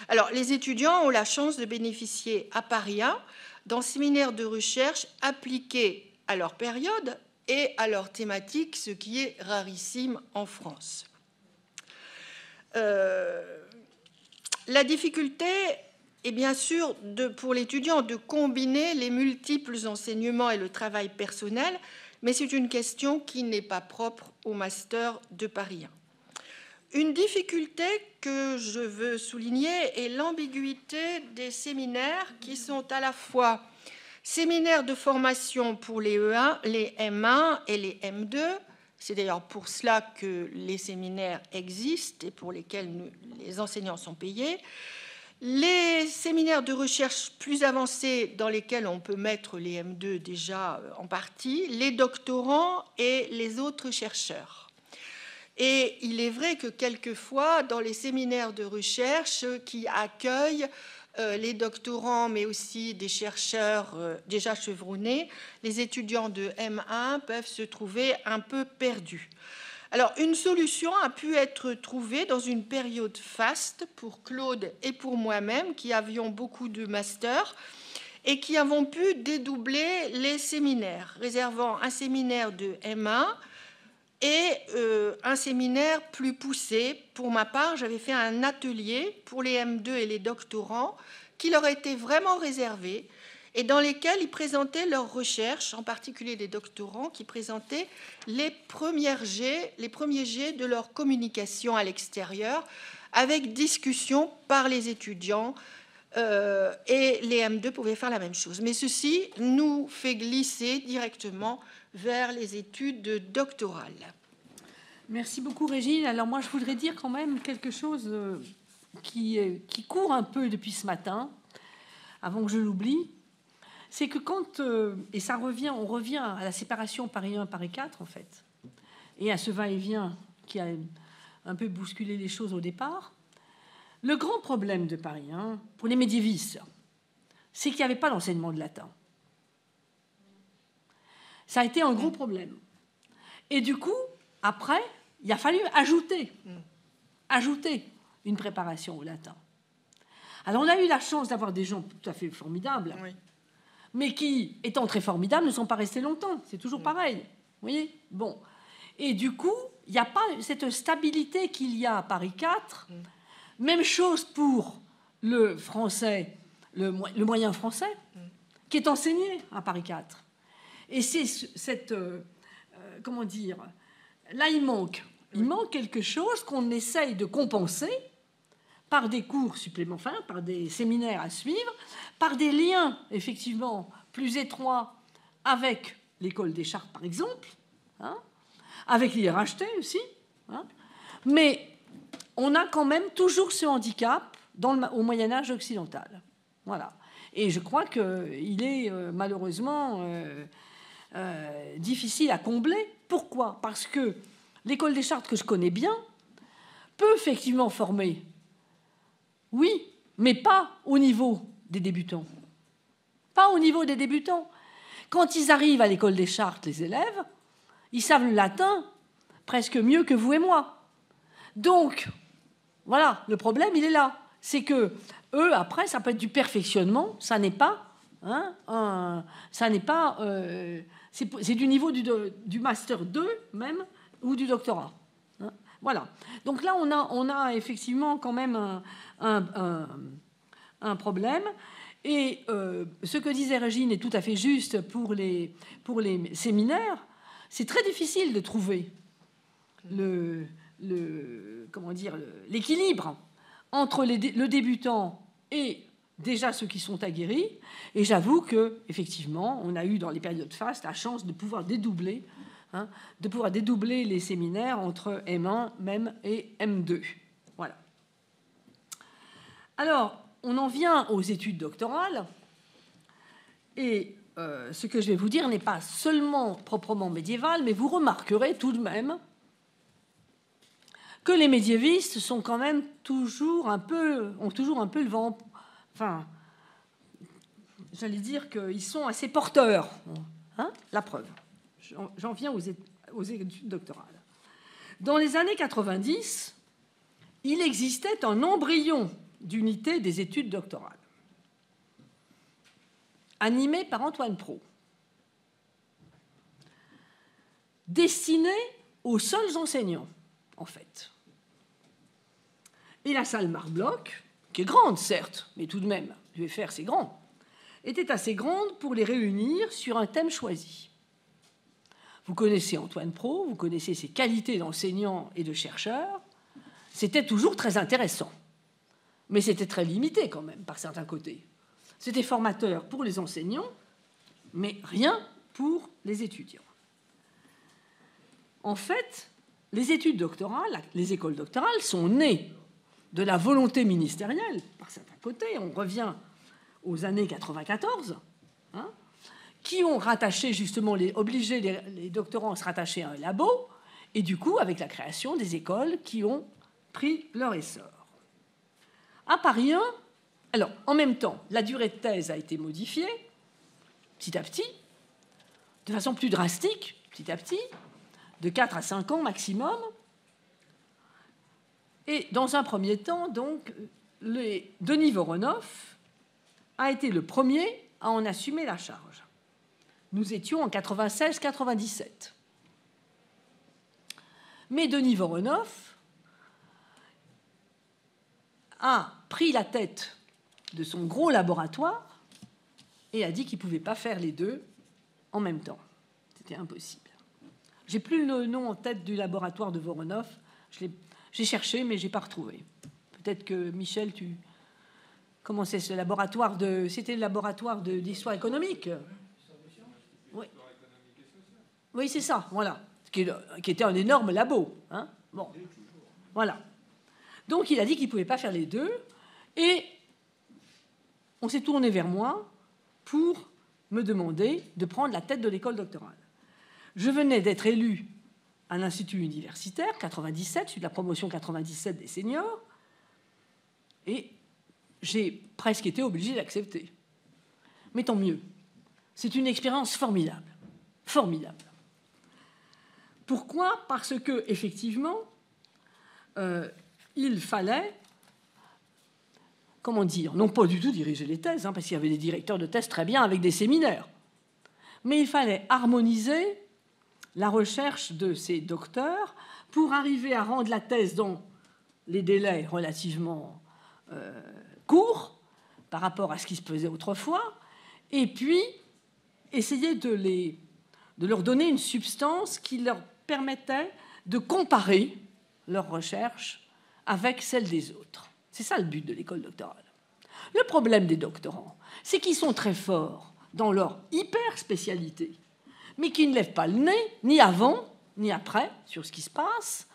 Alors, les étudiants ont la chance de bénéficier à Paris 1 d'un séminaire de recherche appliqué à leur période et à leur thématique, ce qui est rarissime en France. La difficulté est bien sûr pour l'étudiant de combiner les multiples enseignements et le travail personnel, mais c'est une question qui n'est pas propre au master de Paris 1. Une difficulté que je veux souligner est l'ambiguïté des séminaires qui sont à la fois séminaires de formation pour les E1, les M1 et les M2. C'est d'ailleurs pour cela que les séminaires existent et pour lesquels les enseignants sont payés. Les séminaires de recherche plus avancés dans lesquels on peut mettre les M2 déjà en partie, les doctorants et les autres chercheurs. Et il est vrai que quelquefois, dans les séminaires de recherche qui accueillent les doctorants, mais aussi des chercheurs déjà chevronnés, les étudiants de M1 peuvent se trouver un peu perdus. Alors, une solution a pu être trouvée dans une période faste pour Claude et pour moi-même, qui avions beaucoup de masters et qui avons pu dédoubler les séminaires, réservant un séminaire de M1 et un séminaire plus poussé. Pour ma part, j'avais fait un atelier pour les M2 et les doctorants qui leur était vraiment réservé et dans lesquels ils présentaient leurs recherches, en particulier les doctorants qui présentaient les premiers jets de leur communication à l'extérieur, avec discussion par les étudiants, et les M2 pouvaient faire la même chose. Mais ceci nous fait glisser directement vers les études doctorales. Merci beaucoup, Régine. Alors moi, je voudrais dire quand même quelque chose qui court un peu depuis ce matin, avant que je l'oublie. C'est que quand, et ça revient, on revient à la séparation Paris 1, Paris 4, en fait, et à ce va-et-vient qui a un peu bousculé les choses au départ, le grand problème de Paris 1, pour les médiévistes, c'est qu'il n'y avait pas d'enseignement de latin. Ça a été un gros problème. Et du coup, après, il a fallu ajouter une préparation au latin. Alors, on a eu la chance d'avoir des gens tout à fait formidables, oui, mais qui, étant très formidables, ne sont pas restés longtemps. C'est toujours pareil. Vous voyez ? Bon. Et du coup, il n'y a pas cette stabilité qu'il y a à Paris 4. Même chose pour le français, le moyen français, qui est enseigné à Paris 4. Et c'est cette... comment dire ? Là, il manque quelque chose qu'on essaye de compenser par des cours supplémentaires, par des séminaires à suivre, par des liens, effectivement, plus étroits avec l'école des Chartes, par exemple, hein, avec l'IRHT aussi. Hein, mais on a quand même toujours ce handicap au Moyen-Âge occidental. Voilà. Et je crois qu'il est malheureusement difficile à combler. Pourquoi ? Parce que l'école des Chartes, que je connais bien, peut effectivement former. Oui, mais pas au niveau des débutants. Pas au niveau des débutants. Quand ils arrivent à l'école des Chartes, les élèves, ils savent le latin presque mieux que vous et moi. Donc, voilà, le problème, il est là. C'est que eux, après, ça peut être du perfectionnement, ça n'est pas... c'est du niveau du Master 2, même, ou du doctorat. Hein, voilà. Donc là, on a effectivement quand même un problème. Et ce que disait Régine est tout à fait juste pour les séminaires. C'est très difficile de trouver l'équilibre entre le débutant et déjà ceux qui sont aguerris. Et j'avoue que effectivement, on a eu dans les périodes fastes la chance de pouvoir dédoubler les séminaires entre M1, MEM et M2. Voilà. Alors, on en vient aux études doctorales, et ce que je vais vous dire n'est pas seulement proprement médiéval, mais vous remarquerez tout de même que les médiévistes sont quand même ont toujours un peu le vent, enfin, j'allais dire qu'ils sont assez porteurs. Hein, la preuve. J'en viens aux études doctorales. Dans les années 90, il existait un embryon d'unité des études doctorales, animé par Antoine Prot, destiné aux seuls enseignants, en fait. Et la salle Marc-Bloch, qui est grande, certes, mais tout de même, l'UFR, c'est grand, était assez grande pour les réunir sur un thème choisi. Vous connaissez Antoine Prot, vous connaissez ses qualités d'enseignant et de chercheur. C'était toujours très intéressant, mais c'était très limité quand même, par certains côtés. C'était formateur pour les enseignants, mais rien pour les étudiants. En fait, les études doctorales, les écoles doctorales sont nées de la volonté ministérielle, par certains côtés. On revient aux années 94, hein, qui ont rattaché justement, obligé les doctorants à se rattacher à un labo, et du coup, avec la création des écoles qui ont pris leur essor. À Paris 1, alors, en même temps, la durée de thèse a été modifiée, petit à petit, de façon plus drastique, petit à petit, de 4 à 5 ans maximum. Et dans un premier temps, donc, Denis Voronoff a été le premier à en assumer la charge. Nous étions en 96-97. Mais Denis Voronoff a pris la tête de son gros laboratoire et a dit qu'il ne pouvait pas faire les deux en même temps. C'était impossible. J'ai plus le nom en tête du laboratoire de Voronoff. J'ai cherché, mais je n'ai pas retrouvé. Peut-être que, Michel, tu... Comment c'est ce laboratoire de... C'était le laboratoire d'histoire économique. Oui, oui, c'est ça, voilà. Qui était un énorme labo. Hein, bon, voilà. Donc, il a dit qu'il ne pouvait pas faire les deux. Et on s'est tourné vers moi pour me demander de prendre la tête de l'école doctorale. Je venais d'être élu à l'Institut universitaire, 97, suite à la promotion 97 des seniors, et j'ai presque été obligé d'accepter. Mais tant mieux. C'est une expérience formidable. Formidable. Pourquoi ? Parce que, effectivement, il fallait, comment dire, non pas du tout diriger les thèses, parce qu'il y avait des directeurs de thèse très bien avec des séminaires, mais il fallait harmoniser la recherche de ces docteurs pour arriver à rendre la thèse dans les délais relativement courts par rapport à ce qui se faisait autrefois, et puis essayer de leur donner une substance qui leur permettait de comparer leur recherche avec celle des autres. C'est ça le but de l'école doctorale. Le problème des doctorants, c'est qu'ils sont très forts dans leur hyper-spécialité, mais qui ne lèvent pas le nez, ni avant, ni après, sur ce qui se passe,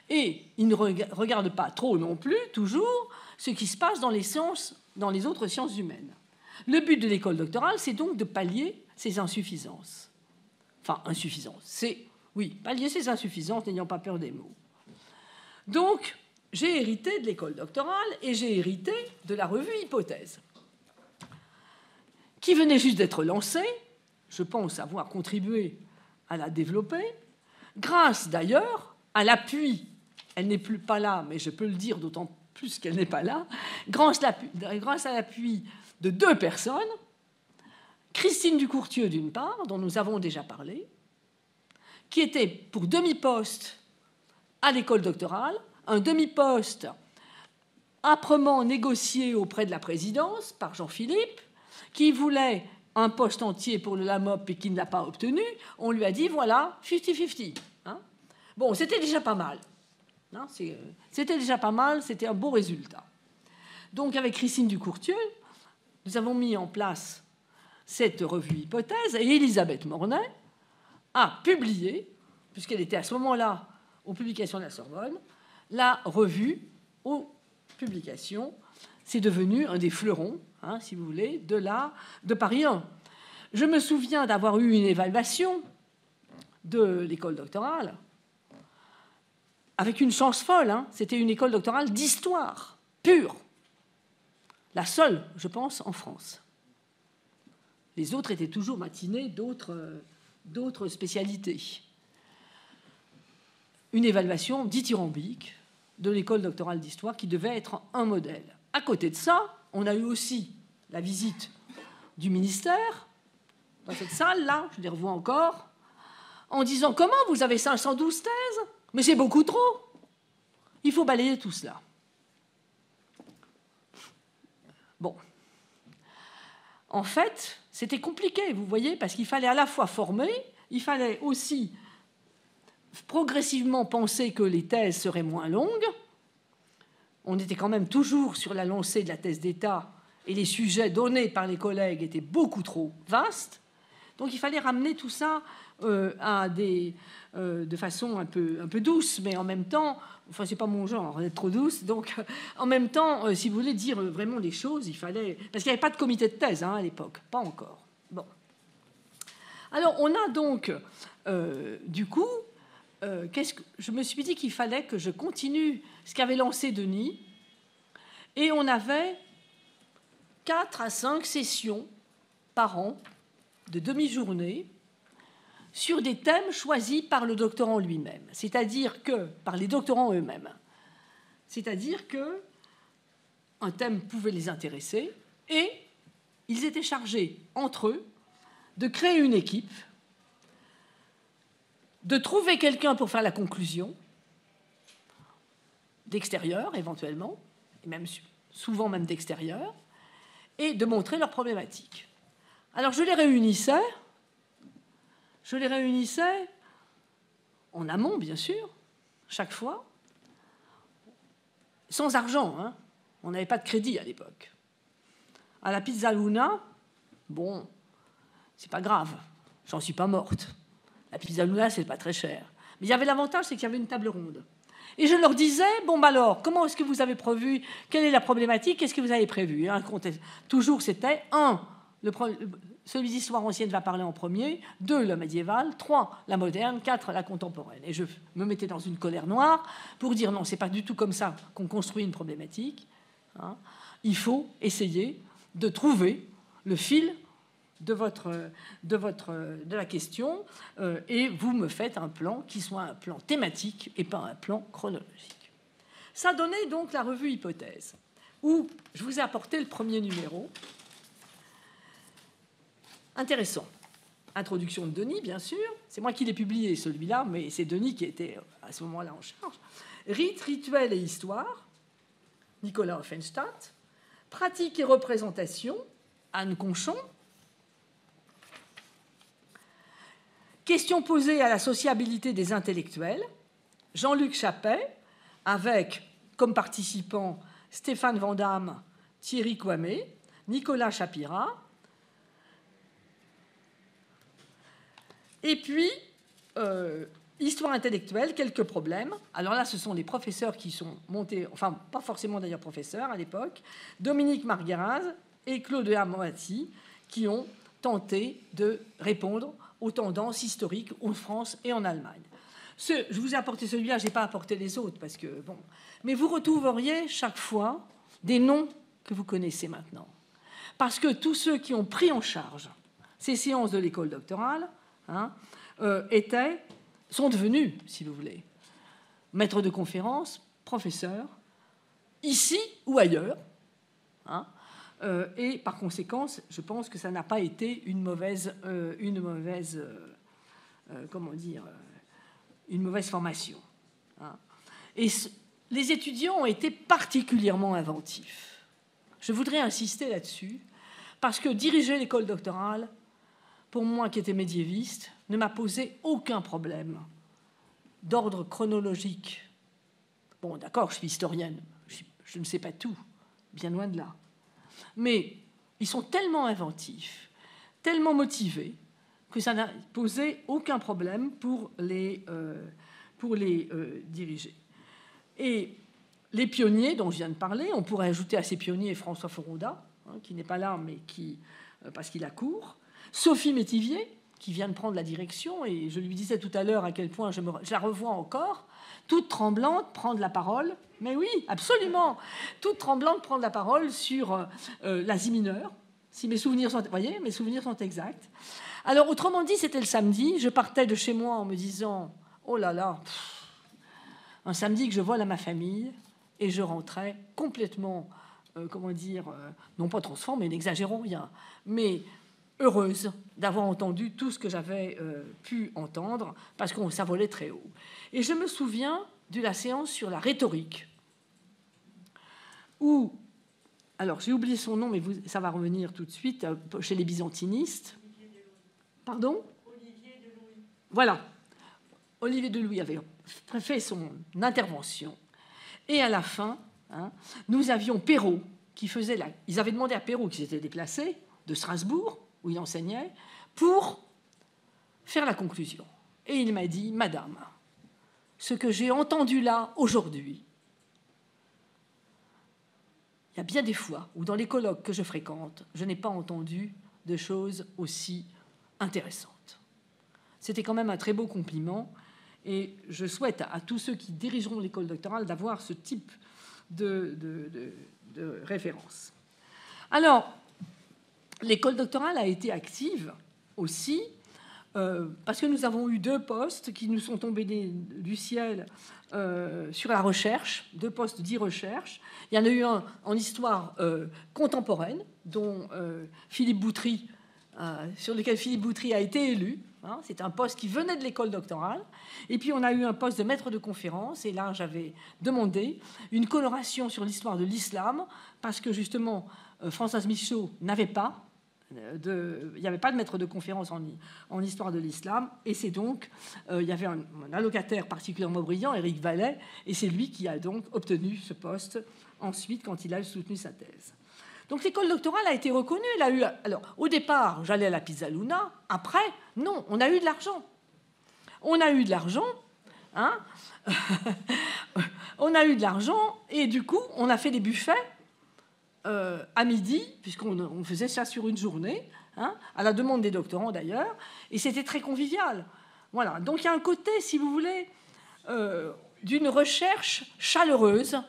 et ils ne regardent pas trop non plus, toujours, ce qui se passe dans les sciences, dans les autres sciences humaines. Le but de l'école doctorale, c'est donc de pallier ces insuffisances. Enfin, insuffisances, c'est, oui, pallier ces insuffisances, n'ayant pas peur des mots. Donc, j'ai hérité de l'école doctorale et j'ai hérité de la revue Hypothèse, qui venait juste d'être lancée. Je pense avoir contribué à la développer, grâce d'ailleurs à l'appui, elle n'est plus pas là, mais je peux le dire d'autant plus qu'elle n'est pas là, grâce à l'appui de 2 personnes, Christine Ducourtieu d'une part, dont nous avons déjà parlé, qui était pour demi-poste à l'école doctorale, un demi-poste âprement négocié auprès de la présidence par Jean-Philippe, qui voulait un poste entier pour le LAMOP et qui ne l'a pas obtenu. On lui a dit, voilà, 50-50. Hein, bon, c'était déjà pas mal. Hein, c'était déjà pas mal, c'était un beau résultat. Donc, avec Christine Ducourtieu, nous avons mis en place cette revue Hypothèse, et Elisabeth Mornay a publié, puisqu'elle était à ce moment-là aux publications de la Sorbonne, la revue aux publications. C'est devenu un des fleurons, hein, si vous voulez, de Paris 1. Je me souviens d'avoir eu une évaluation de l'école doctorale avec une chance folle. Hein. C'était une école doctorale d'histoire pure. La seule, je pense, en France. Les autres étaient toujours matinés d'autres spécialités. une évaluation dithyrambique de l'école doctorale d'histoire qui devait être un modèle. À côté de ça, on a eu aussi la visite du ministère, dans cette salle-là, je les revois encore, en disant « Comment vous avez 512 thèses? Mais c'est beaucoup trop. Il faut balayer tout cela. » Bon. En fait, c'était compliqué, vous voyez, parce qu'il fallait à la fois former, il fallait aussi progressivement penser que les thèses seraient moins longues. On était quand même toujours sur la lancée de la thèse d'État et les sujets donnés par les collègues étaient beaucoup trop vastes. Donc il fallait ramener tout ça de façon un peu douce, mais en même temps, enfin c'est pas mon genre d'être trop douce, donc en même temps, si vous voulez dire vraiment les choses, il fallait... Parce qu'il n'y avait pas de comité de thèse à l'époque, pas encore. Bon. Alors on a donc, du coup, je me suis dit qu'il fallait que je continue ce qu'avait lancé Denis, et on avait 4 à 5 sessions par an de demi-journée sur des thèmes choisis par le doctorant lui-même, c'est-à-dire que par les doctorants eux-mêmes. C'est-à-dire que un thème pouvait les intéresser et ils étaient chargés entre eux de créer une équipe, de trouver quelqu'un pour faire la conclusion, d'extérieur éventuellement, et même souvent même d'extérieur, et de montrer leurs problématiques. Alors je les réunissais en amont, bien sûr, chaque fois, sans argent, hein. On n'avait pas de crédit à l'époque. À la Pizza Luna, bon, c'est pas grave, j'en suis pas morte. La Pizza Luna, c'est pas très cher. Mais il y avait l'avantage, c'est qu'il y avait une table ronde. Et je leur disais, bon, bah alors, comment est-ce que vous avez prévu? Quelle est la problématique? Qu'est-ce que vous avez prévu? Toujours, c'était 1, celui d'histoire ancienne va parler en premier, 2, le médiéval, 3, la moderne, 4, la contemporaine. Et je me mettais dans une colère noire pour dire non, c'est pas du tout comme ça qu'on construit une problématique. Hein. Il faut essayer de trouver le fil de la question et vous me faites un plan qui soit un plan thématique et pas un plan chronologique. Ça donnait donc la revue Hypothèse, où je vous ai apporté le premier numéro. Intéressant. Introduction de Denis, bien sûr. C'est moi qui l'ai publié, celui-là, mais c'est Denis qui était à ce moment-là en charge. Rite, rituel et histoire, Nicolas Offenstadt. Pratique et représentation, Anne Conchon. Question posée à la sociabilité des intellectuels, Jean-Luc Chappet, avec comme participants Stéphane Vandamme, Thierry Kouamé, Nicolas Chapira. Et puis, histoire intellectuelle, quelques problèmes. Alors là, ce sont les professeurs qui sont montés, enfin, pas forcément d'ailleurs professeurs à l'époque, Dominique Margueraz et Claude Moati, qui ont tenté de répondre aux tendances historiques en France et en Allemagne. Je vous ai apporté celui-là, je n'ai pas apporté les autres, parce que, bon. Mais vous retrouveriez chaque fois des noms que vous connaissez maintenant. Parce que tous ceux qui ont pris en charge ces séances de l'école doctorale, hein, sont devenus, si vous voulez, maîtres de conférences, professeurs, ici ou ailleurs. Hein, et par conséquent, je pense que ça n'a pas été une mauvaise formation. Hein. Et les étudiants ont été particulièrement inventifs. Je voudrais insister là-dessus, parce que diriger l'école doctorale, pour moi qui étais médiéviste, ne m'a posé aucun problème d'ordre chronologique. Bon, d'accord, je suis historienne, je ne sais pas tout, bien loin de là. Mais ils sont tellement inventifs, tellement motivés, que ça n'a posé aucun problème pour les diriger. Et les pionniers dont je viens de parler, on pourrait ajouter à ces pionniers François Foronda, hein, qui n'est pas là, mais parce qu'il accourt, Sophie Métivier, qui vient de prendre la direction, et je lui disais tout à l'heure à quel point je la revois encore, toute tremblante, prendre la parole. Mais oui, absolument, toute tremblante, prendre la parole sur l'Asie mineure, si mes souvenirs sont... Vous voyez, mes souvenirs sont exacts. Alors, autrement dit, c'était le samedi, je partais de chez moi en me disant « Oh là là, un samedi que je vole à ma famille, et je rentrais complètement, non pas transformée, n'exagérons rien, mais heureuse d'avoir entendu tout ce que j'avais pu entendre, parce que ça volait très haut. Et je me souviens de la séance sur la rhétorique, où, alors j'ai oublié son nom, mais ça va revenir tout de suite, chez les byzantinistes. Pardon ? Olivier de Louis. Voilà. Olivier de Louis avait fait son intervention. Et à la fin, nous avions Perrault qui faisait la... Ils avaient demandé à Perrault, qui s'était déplacé de Strasbourg, où il enseignait, pour faire la conclusion. Et il m'a dit, Madame, ce que j'ai entendu là, aujourd'hui, il y a bien des fois où, dans les colloques que je fréquente, je n'ai pas entendu de choses aussi intéressantes. C'était quand même un très beau compliment, et je souhaite à tous ceux qui dirigeront l'école doctorale d'avoir ce type de référence. Alors, l'école doctorale a été active aussi parce que nous avons eu 2 postes qui nous sont tombés du ciel sur la recherche, 2 postes d'e-recherche. Il y en a eu un en histoire contemporaine, dont Philippe Boutry, sur lequel Philippe Boutry a été élu. C'est un poste qui venait de l'école doctorale. Et puis on a eu un poste de maître de conférence. Et là, j'avais demandé une coloration sur l'histoire de l'islam, parce que justement, Françoise Michaud n'avait pas il n'y avait pas de maître de conférence en histoire de l'islam, et c'est donc il y avait un allocataire particulièrement brillant, Éric Vallet, et c'est lui qui a donc obtenu ce poste ensuite quand il a soutenu sa thèse. Donc l'école doctorale a été reconnue. Elle a eu, alors au départ, j'allais à la Pizzaluna. Après, non, on a eu de l'argent. On a eu de l'argent, on a eu de l'argent, et du coup, on a fait des buffets. À midi, puisqu'on faisait ça sur une journée, à la demande des doctorants d'ailleurs, et c'était très convivial. Voilà. Donc il y a un côté, si vous voulez, d'une recherche chaleureuse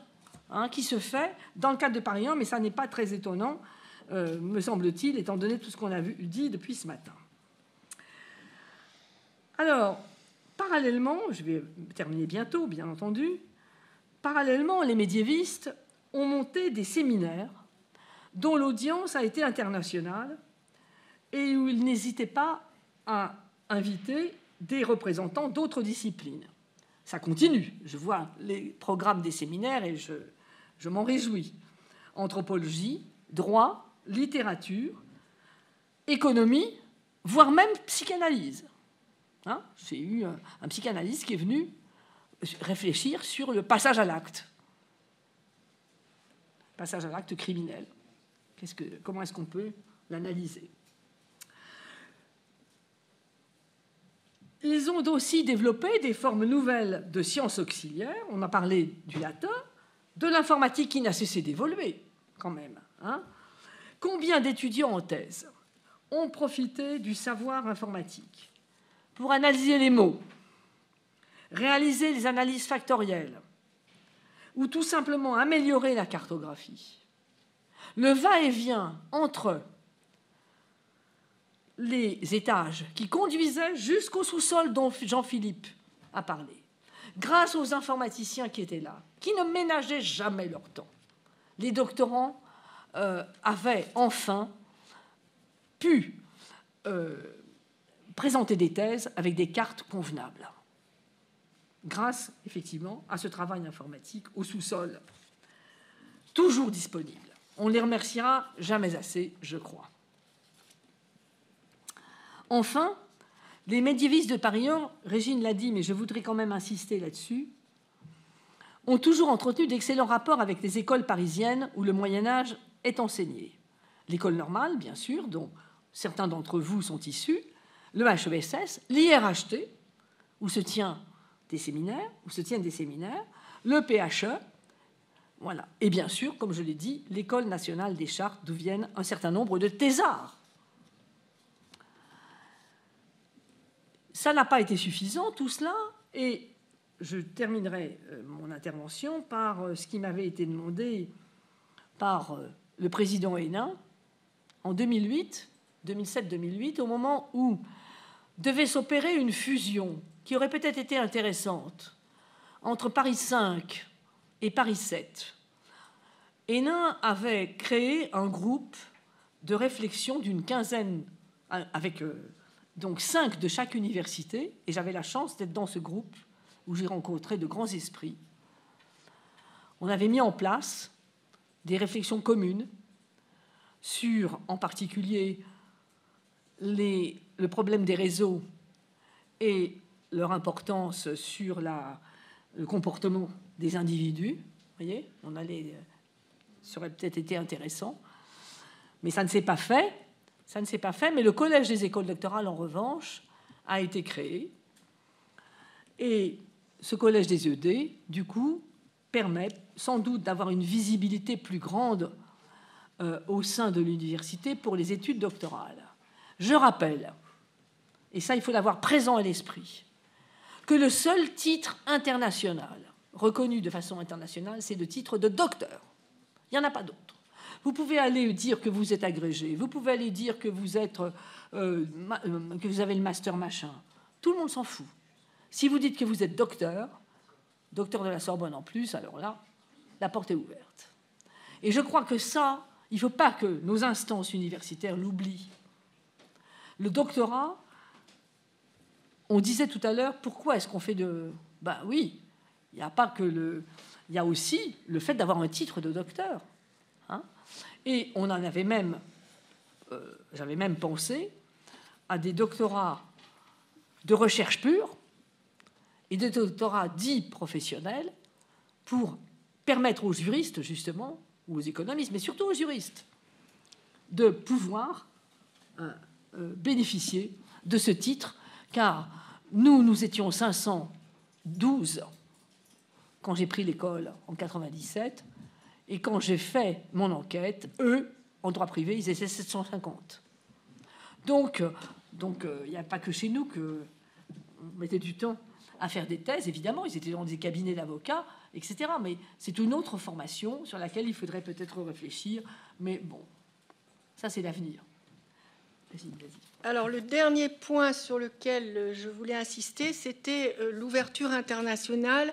qui se fait dans le cadre de Paris 1, mais ça n'est pas très étonnant, me semble-t-il, étant donné tout ce qu'on a dit depuis ce matin. Alors, parallèlement, je vais terminer bientôt, bien entendu, parallèlement, les médiévistes ont monté des séminaires dont l'audience a été internationale et où ils n'hésitaient pas à inviter des représentants d'autres disciplines. Ça continue. Je vois les programmes des séminaires et je m'en réjouis. Anthropologie, droit, littérature, économie, voire même psychanalyse. J'ai eu un psychanalyste qui est venu réfléchir sur le passage à l'acte. Passage à l'acte criminel. Comment est-ce qu'on peut l'analyser? Ils ont aussi développé des formes nouvelles de sciences auxiliaires. On a parlé du latin, de l'informatique qui n'a cessé d'évoluer, quand même. Combien d'étudiants en thèse ont profité du savoir informatique pour analyser les mots, réaliser les analyses factorielles, ou tout simplement améliorer la cartographie? Le va-et-vient entre les étages qui conduisaient jusqu'au sous-sol dont Jean-Philippe a parlé, grâce aux informaticiens qui étaient là, qui ne ménageaient jamais leur temps, les doctorants avaient enfin pu présenter des thèses avec des cartes convenables, grâce effectivement à ce travail informatique au sous-sol, toujours disponible. On ne les remerciera jamais assez, je crois. Enfin, les médiévistes de Paris 1, Régine l'a dit, mais je voudrais quand même insister là-dessus, ont toujours entretenu d'excellents rapports avec les écoles parisiennes où le Moyen-Âge est enseigné. L'école normale, bien sûr, dont certains d'entre vous sont issus, le HESS, l'IRHT, où se tiennent des séminaires, le PHE, voilà. Et bien sûr, comme je l'ai dit, l'École nationale des chartes, d'où viennent un certain nombre de thésards. Ça n'a pas été suffisant, tout cela, et je terminerai mon intervention par ce qui m'avait été demandé par le président Hénin en 2007-2008, au moment où devait s'opérer une fusion qui aurait peut-être été intéressante entre Paris 5 et Paris 7, Hénin avait créé un groupe de réflexion d'une quinzaine, avec donc 5 de chaque université, et j'avais la chance d'être dans ce groupe où j'ai rencontré de grands esprits. On avait mis en place des réflexions communes sur, en particulier, le problème des réseaux et leur importance sur le comportement des individus. Vous voyez, ça aurait peut-être été intéressant. Mais ça ne s'est pas fait. Ça ne s'est pas fait, mais le Collège des écoles doctorales, en revanche, a été créé. Et ce Collège des ED, du coup, permet sans doute d'avoir une visibilité plus grande au sein de l'université pour les études doctorales. Je rappelle, et ça il faut l'avoir présent à l'esprit, que le seul titre international reconnu de façon internationale, c'est le titre de docteur. Il n'y en a pas d'autre. Vous pouvez aller dire que vous êtes agrégé, vous pouvez aller dire que vous avez le master machin. Tout le monde s'en fout. Si vous dites que vous êtes docteur de la Sorbonne en plus, alors là, la porte est ouverte. Et je crois que ça, il ne faut pas que nos instances universitaires l'oublient. Le doctorat, on disait tout à l'heure, pourquoi est-ce qu'on fait de... Ben oui, il n'y a pas que le... Il y a aussi le fait d'avoir un titre de docteur. Hein, et on en avait même... j'avais même pensé à des doctorats de recherche pure et des doctorats dits professionnels pour permettre aux juristes, justement, ou aux économistes, mais surtout aux juristes, de pouvoir bénéficier de ce titre, car nous étions 512 quand j'ai pris l'école en 97, et quand j'ai fait mon enquête, eux, en droit privé, ils étaient 750. Donc, il n'y a pas que chez nous qu'on mettait du temps à faire des thèses, évidemment, ils étaient dans des cabinets d'avocats, etc. Mais c'est une autre formation sur laquelle il faudrait peut-être réfléchir. Mais bon, ça, c'est l'avenir. Vas-y. Alors, le dernier point sur lequel je voulais insister, c'était l'ouverture internationale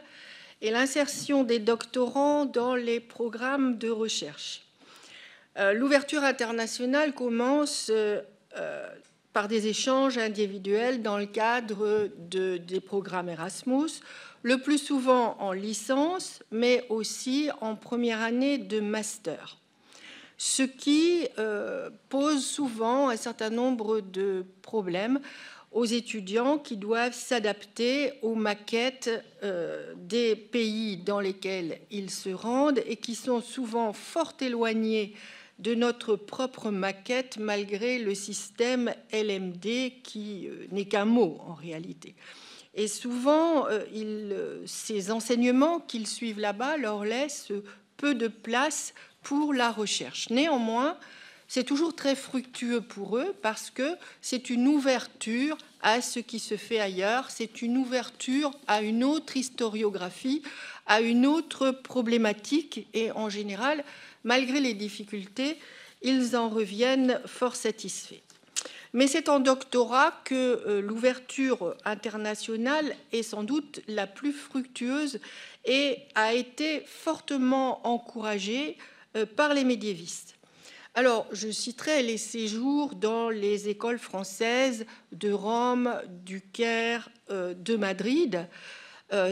et l'insertion des doctorants dans les programmes de recherche. L'ouverture internationale commence par des échanges individuels dans le cadre des programmes Erasmus, le plus souvent en licence, mais aussi en première année de master. Ce qui pose souvent un certain nombre de problèmes aux étudiants qui doivent s'adapter aux maquettes des pays dans lesquels ils se rendent et qui sont souvent fort éloignés de notre propre maquette, malgré le système LMD qui n'est qu'un mot en réalité. Et souvent, ces enseignements qu'ils suivent là-bas leur laissent peu de place pour la recherche. Néanmoins, c'est toujours très fructueux pour eux parce que c'est une ouverture à ce qui se fait ailleurs, c'est une ouverture à une autre historiographie, à une autre problématique, et en général, malgré les difficultés, ils en reviennent fort satisfaits. Mais c'est en doctorat que l'ouverture internationale est sans doute la plus fructueuse et a été fortement encouragée par les médiévistes. Alors, je citerai les séjours dans les écoles françaises de Rome, du Caire, de Madrid,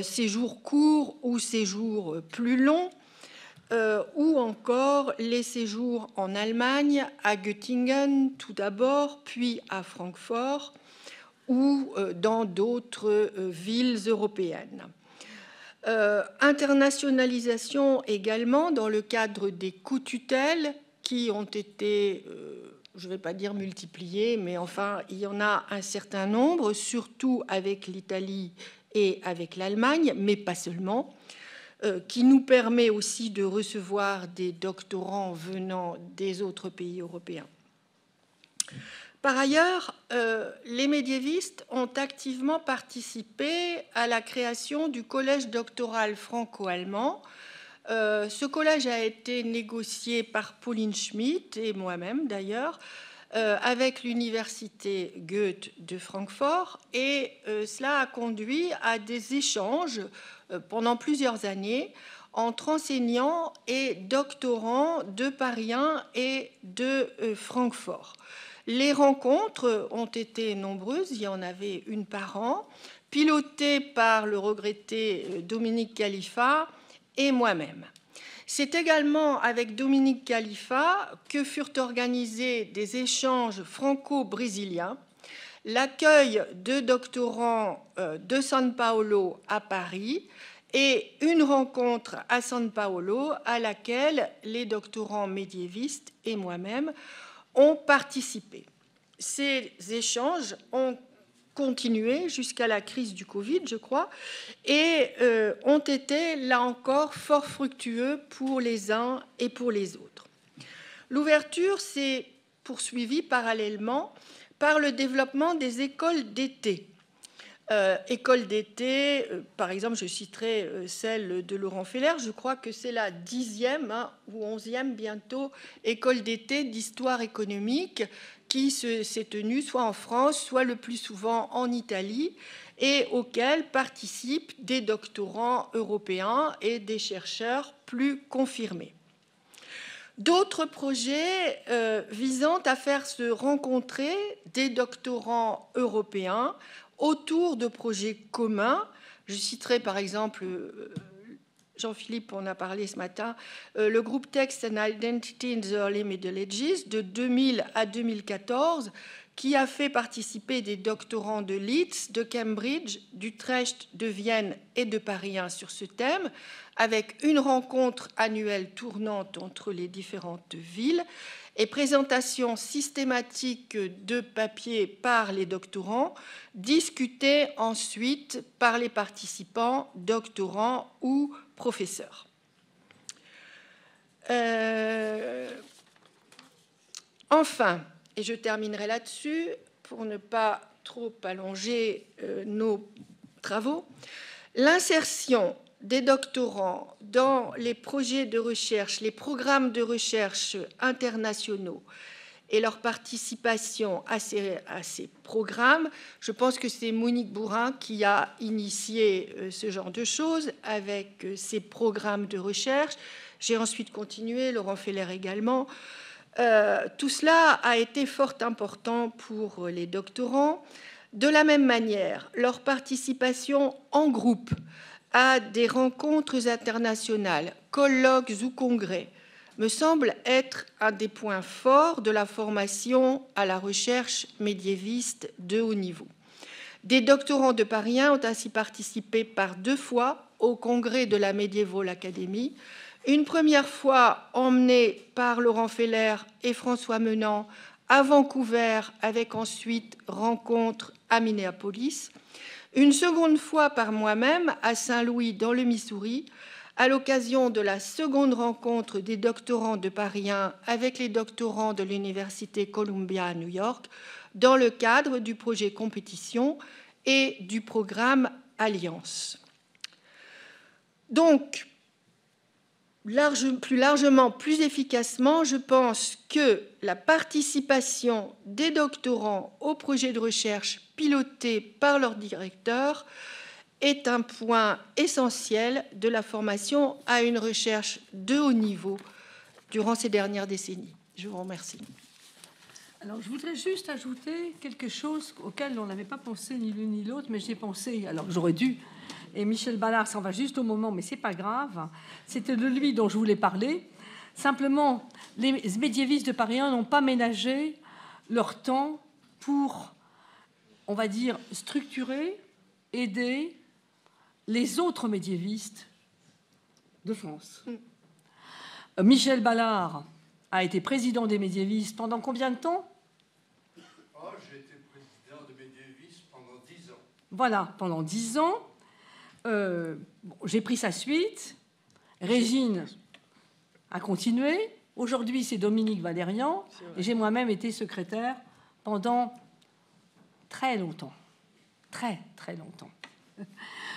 séjours courts ou séjours plus longs, ou encore les séjours en Allemagne, à Göttingen tout d'abord, puis à Francfort, ou dans d'autres villes européennes. Internationalisation également dans le cadre des co-tutelles qui ont été, je ne vais pas dire multipliées, mais enfin, il y en a un certain nombre, surtout avec l'Italie et avec l'Allemagne, mais pas seulement, qui nous permet aussi de recevoir des doctorants venant des autres pays européens. Par ailleurs, les médiévistes ont activement participé à la création du collège doctoral franco-allemand. Ce collège a été négocié par Pauline Schmitt et moi-même d'ailleurs, avec l'université Goethe de Francfort, et cela a conduit à des échanges pendant plusieurs années entre enseignants et doctorants de Paris 1 et de Francfort. Les rencontres ont été nombreuses, il y en avait une par an, pilotées par le regretté Dominique Khalifa et moi-même. C'est également avec Dominique Khalifa que furent organisés des échanges franco-brésiliens, l'accueil de doctorants de São Paulo à Paris et une rencontre à São Paulo à laquelle les doctorants médiévistes et moi-même ont participé. Ces échanges ont continué jusqu'à la crise du Covid, je crois, et ont été, là encore, fort fructueux pour les uns et pour les autres. L'ouverture s'est poursuivie parallèlement par le développement des écoles d'été. École d'été, par exemple, je citerai celle de Laurent Feller, je crois que c'est la 10e ou 11e bientôt école d'été d'histoire économique qui s'est tenue soit en France, soit le plus souvent en Italie, et auquel participent des doctorants européens et des chercheurs plus confirmés. D'autres projets visant à faire se rencontrer des doctorants européens autour de projets communs. Je citerai par exemple, Jean-Philippe en a parlé ce matin, le groupe Text and Identity in the Early Middle Ages de 2000 à 2014, qui a fait participer des doctorants de Leeds, de Cambridge, d'Utrecht, de Vienne et de Paris 1 sur ce thème, avec une rencontre annuelle tournante entre les différentes villes et présentation systématique de papiers par les doctorants, discutés ensuite par les participants, doctorants ou professeurs. Enfin, et je terminerai là-dessus pour ne pas trop allonger nos travaux, l'insertion des doctorants dans les projets de recherche, les programmes de recherche internationaux et leur participation à ces programmes, je pense que c'est Monique Bourrin qui a initié ce genre de choses avec ces programmes de recherche. J'ai ensuite continué, Laurent Feller également. Tout cela a été fort important pour les doctorants. De la même manière, leur participation en groupe à des rencontres internationales, colloques ou congrès, me semble être un des points forts de la formation à la recherche médiéviste de haut niveau. Des doctorants de Paris 1 ont ainsi participé par 2 fois au congrès de la Medieval Academy, une première fois emmenée par Laurent Feller et François Menant à Vancouver, avec ensuite rencontre à Minneapolis, une seconde fois par moi-même à Saint-Louis dans le Missouri, à l'occasion de la seconde rencontre des doctorants de Paris 1 avec les doctorants de l'Université Columbia à New York, dans le cadre du projet Compétition et du programme Alliance. Donc, plus largement, plus efficacement, je pense que la participation des doctorants aux projets de recherche pilotés par leur directeur est un point essentiel de la formation à une recherche de haut niveau durant ces dernières décennies. Je vous remercie. Alors, je voudrais juste ajouter quelque chose auquel on n'avait pas pensé ni l'une ni l'autre, mais j'y ai pensé, alors j'aurais dû. Et Michel Ballard s'en va juste au moment, mais c'est pas grave. C'était de lui dont je voulais parler. Simplement, les médiévistes de Paris 1 n'ont pas ménagé leur temps pour, on va dire, structurer, aider les autres médiévistes de France. Michel Ballard a été président des médiévistes pendant combien de temps? J'ai été président des médiévistes pendant 10 ans. Voilà, pendant 10 ans. J'ai pris sa suite. Régine a continué. Aujourd'hui, c'est Dominique Valérian. Et j'ai moi-même été secrétaire pendant très longtemps. Très, très longtemps.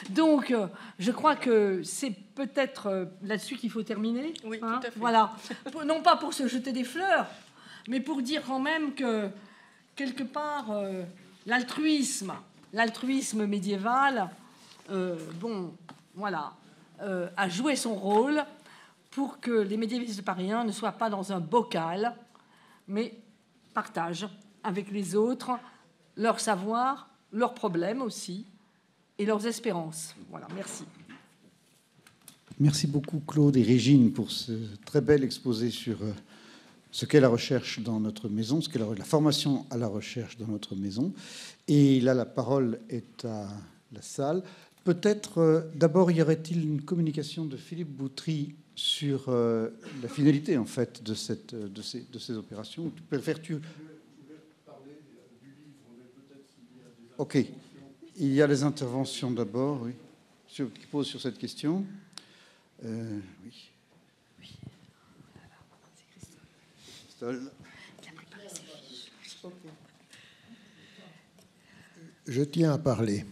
Donc, je crois que c'est peut-être là-dessus qu'il faut terminer. Oui, tout à fait. Voilà. Non pas pour se jeter des fleurs, mais pour dire quand même que, quelque part, l'altruisme médiéval, a joué son rôle pour que les médiévistes parisiens ne soient pas dans un bocal, mais partagent avec les autres leur savoir, leurs problèmes aussi, et leurs espérances. Voilà, merci. Merci beaucoup Claude et Régine pour ce très bel exposé sur ce qu'est la recherche dans notre maison, ce qu'est la formation à la recherche dans notre maison. Et là, la parole est à la salle. Peut-être, d'abord, y aurait-il une communication de Philippe Boutry sur la finalité, en fait, de ces opérations. Préfères-tu... Ok. Il y a les interventions d'abord, oui, qui posent sur cette question. Oui. Je tiens à parler.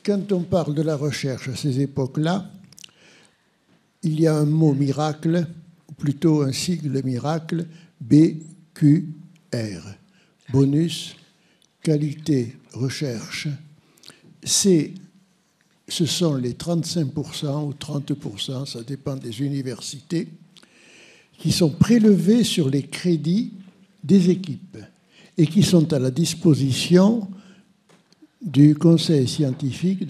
Quand on parle de la recherche à ces époques-là, il y a un mot miracle, ou plutôt un sigle miracle, BQR. Bonus, qualité, recherche. Ce sont les 35% ou 30%, ça dépend des universités, qui sont prélevés sur les crédits des équipes et qui sont à la disposition du conseil scientifique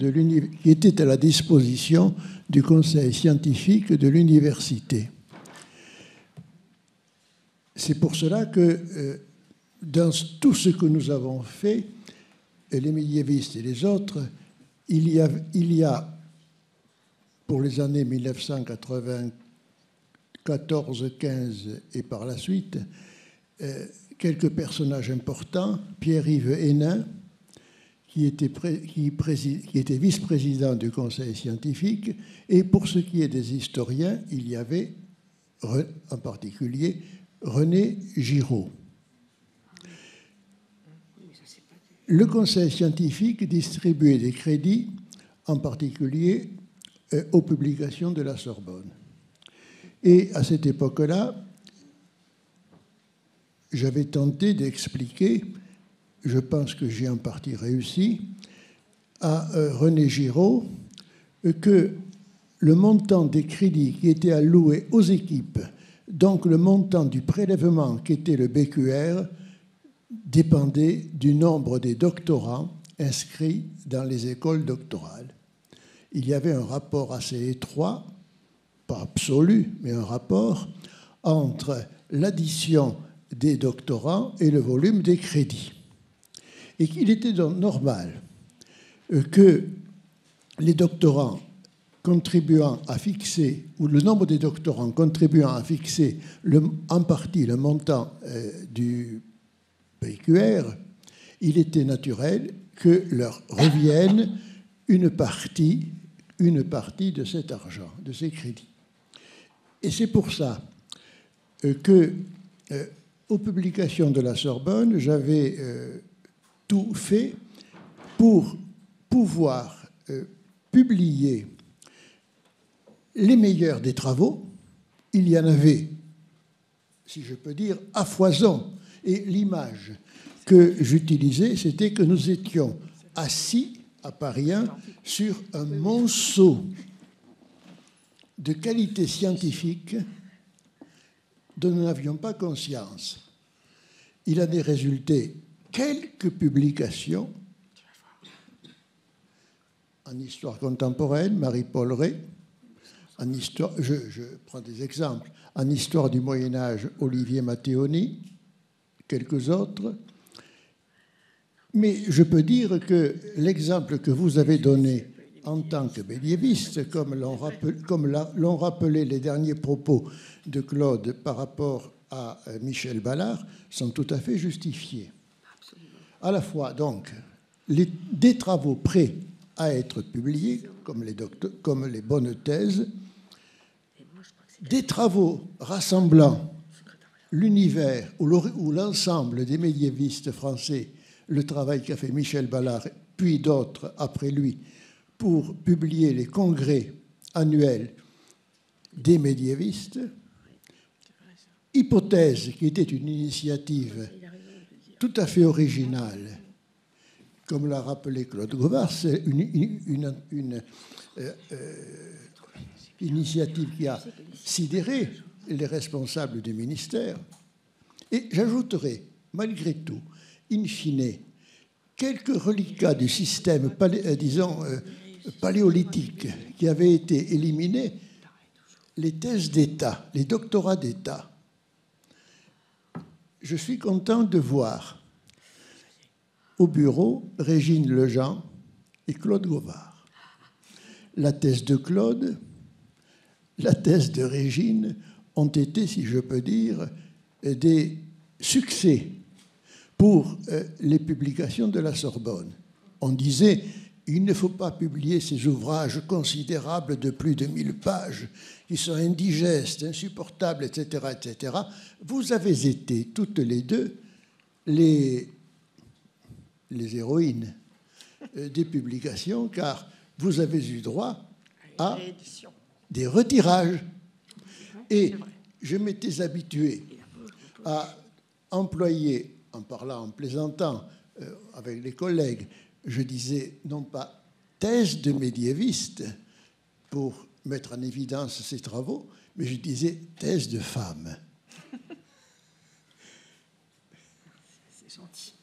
qui était à la disposition du conseil scientifique de l'université. C'est pour cela que dans tout ce que nous avons fait, les médiévistes et les autres, il y a pour les années 1994, 15 et par la suite, quelques personnages importants. Pierre-Yves Hénin, qui était vice-président du conseil scientifique, et pour ce qui est des historiens, il y avait en particulier René Giraud. Le conseil scientifique distribuait des crédits, en particulier aux publications de la Sorbonne. Et à cette époque-là, j'avais tenté d'expliquer, je pense que j'ai en partie réussi, à René Giraud que le montant des crédits qui étaient alloués aux équipes, donc le montant du prélèvement qui était le BQR, dépendait du nombre des doctorants inscrits dans les écoles doctorales. Il y avait un rapport assez étroit, pas absolu, mais un rapport entre l'addition des doctorants et le volume des crédits. Et qu'il était donc normal que les doctorants contribuant à fixer, ou le nombre des doctorants contribuant à fixer en partie le montant du PQR, il était naturel que leur revienne une partie de cet argent, de ces crédits. Et c'est pour ça que, aux publications de la Sorbonne, j'avais tout fait pour pouvoir publier les meilleurs des travaux. Il y en avait, si je peux dire, à foison. Et l'image que j'utilisais, c'était que nous étions assis à Paris 1 sur un monceau de qualité scientifique dont nous n'avions pas conscience. Il en est résulté quelques publications en histoire contemporaine, Marie-Paul Ray, en histoire, je prends des exemples, en histoire du Moyen-Âge, Olivier Matteoni, quelques autres. Mais je peux dire que l'exemple que vous avez donné en tant que médiéviste, comme l'ont rappelé les derniers propos de Claude par rapport à Michel Ballard, sont tout à fait justifiés. À la fois, donc, des travaux prêts à être publiés, comme les bonnes thèses, des travaux rassemblant l'univers ou l'ensemble des médiévistes français, le travail qu'a fait Michel Ballard, puis d'autres après lui, pour publier les congrès annuels des médiévistes, hypothèse, qui était une initiative tout à fait originale, comme l'a rappelé Claude Govard, c'est une initiative qui a sidéré les responsables du ministère. Et j'ajouterai, malgré tout, in fine, quelques reliquats du système, paléolithique qui avaient été éliminés, les thèses d'État, les doctorats d'État. Je suis content de voir au bureau Régine Lejean et Claude Govard. La thèse de Claude, la thèse de Régine ont été, si je peux dire, des succès pour les publications de la Sorbonne. On disait, il ne faut pas publier ces ouvrages considérables de plus de 1000 pages, qui sont indigestes, insupportables, etc., etc. Vous avez été toutes les deux les héroïnes des publications, car vous avez eu droit à des retirages. Et je m'étais habitué à employer, en parlant, en plaisantant avec les collègues, je disais non pas thèse de médiéviste pour mettre en évidence ces travaux, mais je disais thèse de femme. C'est gentil.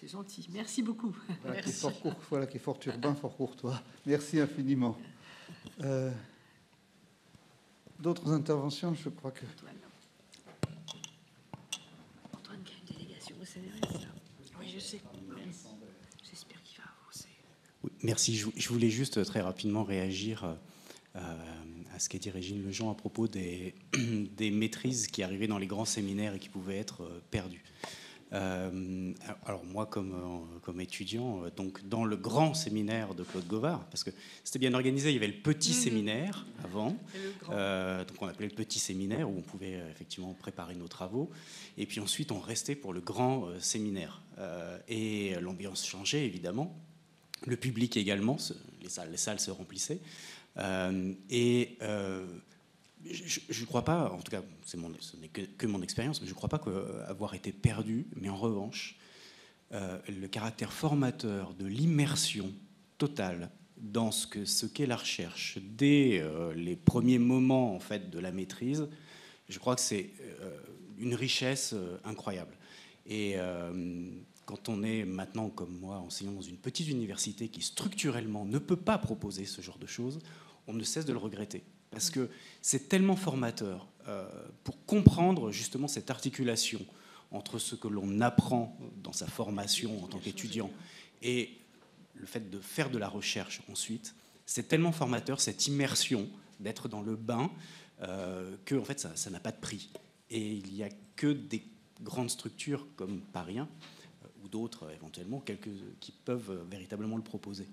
C'est gentil. Merci beaucoup. Voilà, qui est fort court, voilà, qui est fort urbain, fort courtois. Merci infiniment. D'autres interventions, je crois que... Antoine qui a une délégation au CNRS. Oui, je sais. J'espère qu'il va avancer. Oui, merci. Je voulais juste très rapidement réagir à ce qu'a dit Régine Lejean à propos des maîtrises qui arrivaient dans les grands séminaires et qui pouvaient être perdues. Alors moi, comme étudiant, donc dans le grand séminaire de Claude Govard, parce que c'était bien organisé, il y avait le petit séminaire avant, donc on appelait le petit séminaire où on pouvait effectivement préparer nos travaux, et puis ensuite on restait pour le grand séminaire. Et l'ambiance changeait évidemment, le public également, les salles se remplissaient, et je ne crois pas, en tout cas, ce n'est que mon expérience, mais je ne crois pas avoir été perdu, mais en revanche, le caractère formateur de l'immersion totale dans ce qu'est la recherche dès les premiers moments en fait, de la maîtrise, je crois que c'est une richesse incroyable. Et quand on est maintenant, comme moi, enseignant dans une petite université qui structurellement ne peut pas proposer ce genre de choses, on ne cesse de le regretter. Parce que c'est tellement formateur pour comprendre justement cette articulation entre ce que l'on apprend dans sa formation en tant qu'étudiant et le fait de faire de la recherche ensuite. C'est tellement formateur, cette immersion d'être dans le bain, que en fait, ça n'a pas de prix. Et il n'y a que des grandes structures comme Paris 1, ou d'autres éventuellement, quelques qui peuvent véritablement le proposer,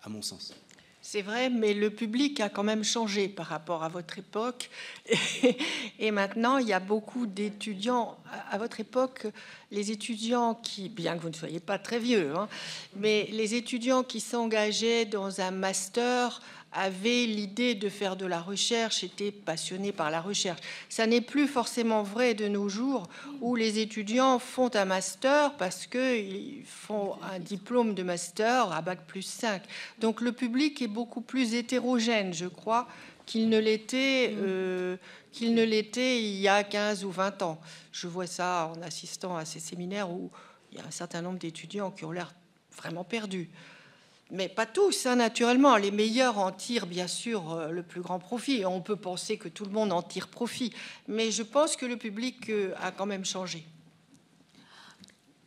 à mon sens. C'est vrai, mais le public a quand même changé par rapport à votre époque. Et maintenant, il y a beaucoup d'étudiants. À votre époque, les étudiants qui, bien que vous ne soyez pas très vieux, hein, mais les étudiants qui s'engageaient dans un master avaient l'idée de faire de la recherche, étaient passionnés par la recherche. Ça n'est plus forcément vrai de nos jours où les étudiants font un master parce qu'ils font un diplôme de master à Bac+5. Donc le public est beaucoup plus hétérogène, je crois, qu'il ne l'était il y a 15 ou 20 ans. Je vois ça en assistant à ces séminaires où il y a un certain nombre d'étudiants qui ont l'air vraiment perdus. Mais pas tous, hein, naturellement. Les meilleurs en tirent bien sûr le plus grand profit. On peut penser que tout le monde en tire profit. Mais je pense que le public a quand même changé.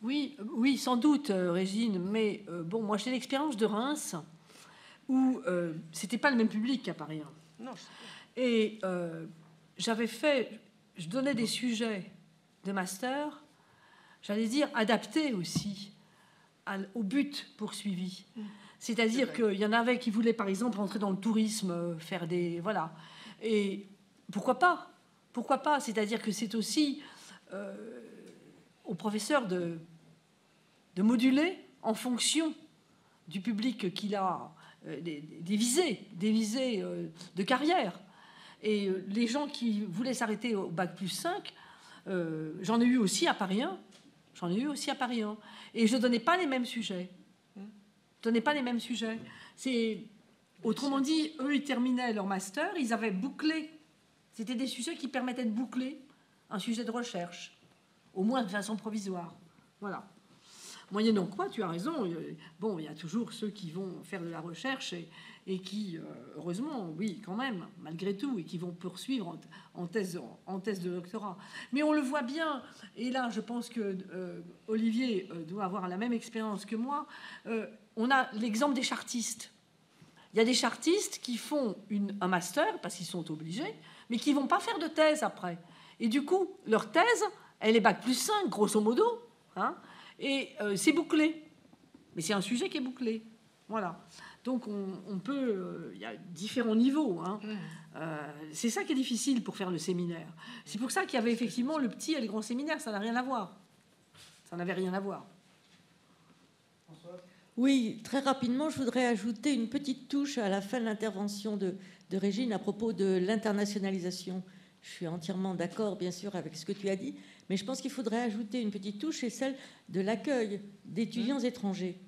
Oui, sans doute, Régine. Mais bon, moi j'ai l'expérience de Reims où c'était pas le même public qu'à Paris 1. Non, et je donnais des sujets de master, j'allais dire adaptés aussi au but poursuivi. C'est-à-dire qu'il y en avait qui voulaient, par exemple, rentrer dans le tourisme, faire des... Voilà. Et pourquoi pas ? Pourquoi pas ? C'est-à-dire que c'est aussi au professeur de moduler en fonction du public qu'il a des visées de carrière. Et les gens qui voulaient s'arrêter au bac plus 5, j'en ai eu aussi à Paris 1. J'en ai eu aussi à Paris 1. Et je ne donnais pas les mêmes sujets. Autrement dit, eux, ils terminaient leur master, ils avaient bouclé. C'était des sujets qui permettaient de boucler un sujet de recherche, au moins de façon provisoire. Voilà. Moyennant quoi, tu as raison. Bon, il y a toujours ceux qui vont faire de la recherche et qui, heureusement, oui, quand même, malgré tout, et qui vont poursuivre en thèse de doctorat. Mais on le voit bien, et là, je pense que Olivier doit avoir la même expérience que moi. On a l'exemple des chartistes. Il y a des chartistes qui font un master, parce qu'ils sont obligés, mais qui ne vont pas faire de thèse après. Et du coup, leur thèse, elle est bac plus 5, grosso modo, hein, et c'est bouclé. Mais c'est un sujet qui est bouclé. Voilà. Donc, on peut... Il y a différents niveaux. Hein. C'est ça qui est difficile pour faire le séminaire. C'est pour ça qu'il y avait effectivement le petit et le grand séminaire. Ça n'a rien à voir. Ça n'avait rien à voir. Oui, très rapidement, je voudrais ajouter une petite touche à la fin de l'intervention de Régine à propos de l'internationalisation. Je suis entièrement d'accord, bien sûr, avec ce que tu as dit, mais je pense qu'il faudrait ajouter une petite touche, c'est celle de l'accueil d'étudiants étrangers.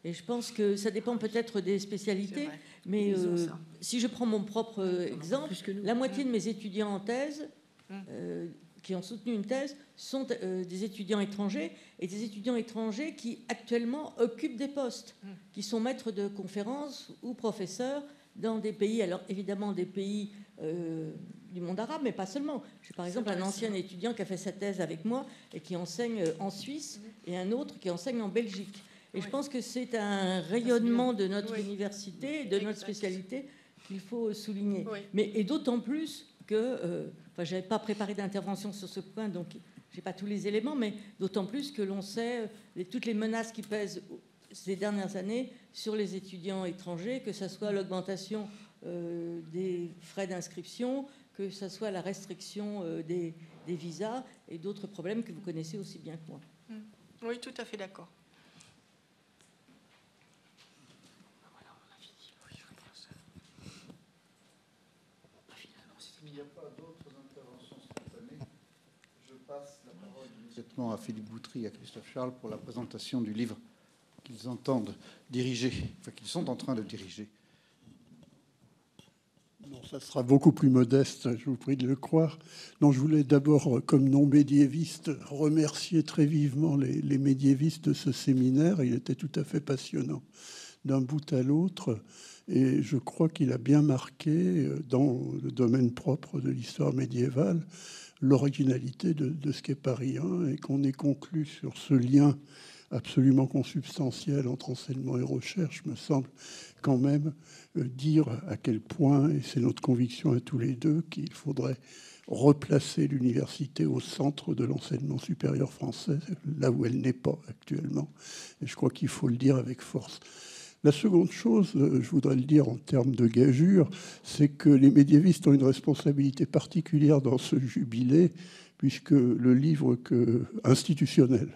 Et je pense que ça dépend peut-être des spécialités, mais si je prends mon propre exemple, la moitié de mes étudiants en thèse qui ont soutenu une thèse sont des étudiants étrangers, et des étudiants étrangers qui actuellement occupent des postes, qui sont maîtres de conférences ou professeurs dans des pays, alors évidemment des pays du monde arabe, mais pas seulement. J'ai par exemple un ancien étudiant qui a fait sa thèse avec moi et qui enseigne en Suisse, et un autre qui enseigne en Belgique. Et je pense que c'est un rayonnement de notre université, de notre spécialité, qu'il faut souligner. Et d'autant plus que... je n'avais pas préparé d'intervention sur ce point, donc je n'ai pas tous les éléments, mais d'autant plus que l'on sait toutes les menaces qui pèsent ces dernières années sur les étudiants étrangers, que ce soit l'augmentation des frais d'inscription, que ce soit la restriction des visas et d'autres problèmes que vous connaissez aussi bien que moi. Oui, tout à fait d'accord. S'il n'y a pas d'autres interventions spontanées, je passe la parole immédiatement à Philippe Boutry et à Christophe Charles pour la présentation du livre qu'ils entendent diriger, enfin qu'ils sont en train de diriger. Non, ça sera beaucoup plus modeste, je vous prie de le croire. Non, je voulais d'abord, comme non-médiéviste, remercier très vivement les médiévistes de ce séminaire. Il était tout à fait passionnant d'un bout à l'autre. Et je crois qu'il a bien marqué, dans le domaine propre de l'histoire médiévale, l'originalité de ce qu'est Paris 1, et qu'on ait conclu sur ce lien absolument consubstantiel entre enseignement et recherche, me semble quand même dire à quel point, et c'est notre conviction à tous les deux, qu'il faudrait replacer l'université au centre de l'enseignement supérieur français, là où elle n'est pas actuellement. Et je crois qu'il faut le dire avec force. La seconde chose, je voudrais le dire en termes de gageure, c'est que les médiévistes ont une responsabilité particulière dans ce jubilé, puisque le livre institutionnel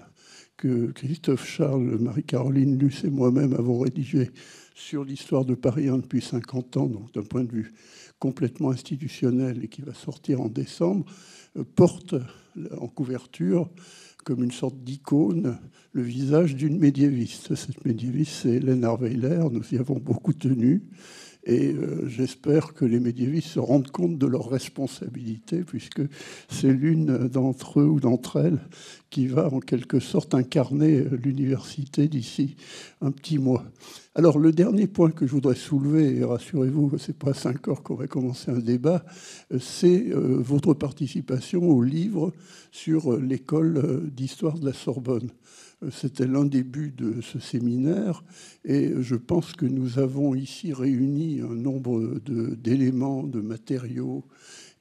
que Christophe Charles, Marie-Caroline Luce et moi-même avons rédigé sur l'histoire de Paris 1 depuis 50 ans, donc d'un point de vue complètement institutionnel et qui va sortir en décembre, porte en couverture comme une sorte d'icône, le visage d'une médiéviste. Cette médiéviste, c'est Hélène Arweiler. Nous y avons beaucoup tenu. Et j'espère que les médiévistes se rendent compte de leur responsabilité, puisque c'est l'une d'entre eux ou d'entre elles qui va en quelque sorte incarner l'université d'ici un petit mois. Alors le dernier point que je voudrais soulever, et rassurez-vous, ce n'est pas à 5 heures qu'on va commencer un débat, c'est votre participation au livre sur l'école d'histoire de la Sorbonne. C'était l'un des buts de ce séminaire, et je pense que nous avons ici réuni un nombre d'éléments, de matériaux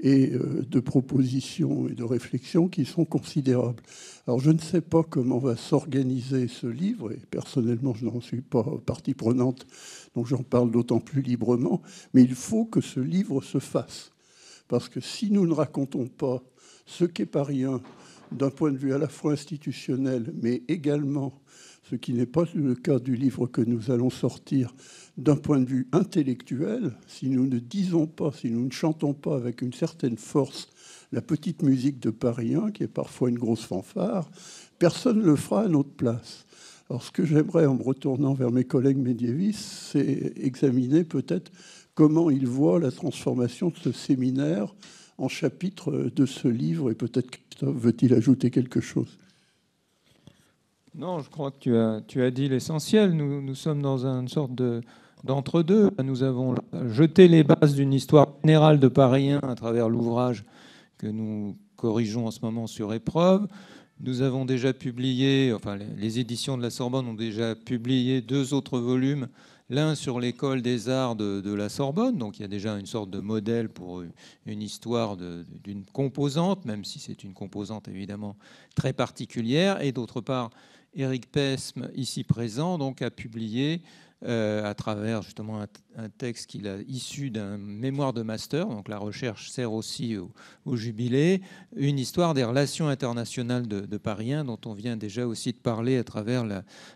et de propositions et de réflexions qui sont considérables. Alors je ne sais pas comment va s'organiser ce livre, et personnellement je n'en suis pas partie prenante, donc j'en parle d'autant plus librement, mais il faut que ce livre se fasse, parce que si nous ne racontons pas ce qu'est Paris 1, d'un point de vue à la fois institutionnel, mais également, ce qui n'est pas le cas du livre que nous allons sortir, d'un point de vue intellectuel, si nous ne disons pas, si nous ne chantons pas avec une certaine force la petite musique de Paris 1, qui est parfois une grosse fanfare, personne ne le fera à notre place. Alors, ce que j'aimerais, en me retournant vers mes collègues médiévistes, c'est examiner peut-être comment ils voient la transformation de ce séminaire en chapitre de ce livre. Et peut-être Christophe veut-il ajouter quelque chose? Non, je crois que tu as dit l'essentiel. Nous sommes dans une sorte d'entre-deux. Nous avons jeté les bases d'une histoire générale de Paris 1 à travers l'ouvrage que nous corrigeons en ce moment sur épreuve. Nous avons déjà publié, enfin les éditions de la Sorbonne ont déjà publié 2 autres volumes, l'un sur l'école des arts de la Sorbonne, donc il y a déjà une sorte de modèle pour une histoire d'une composante, même si c'est une composante évidemment très particulière, et d'autre part, Éric Pesme, ici présent, donc a publié à travers justement un texte qu'il a issu d'un mémoire de master, donc la recherche sert aussi au jubilé, une histoire des relations internationales de Paris 1, dont on vient déjà aussi de parler à travers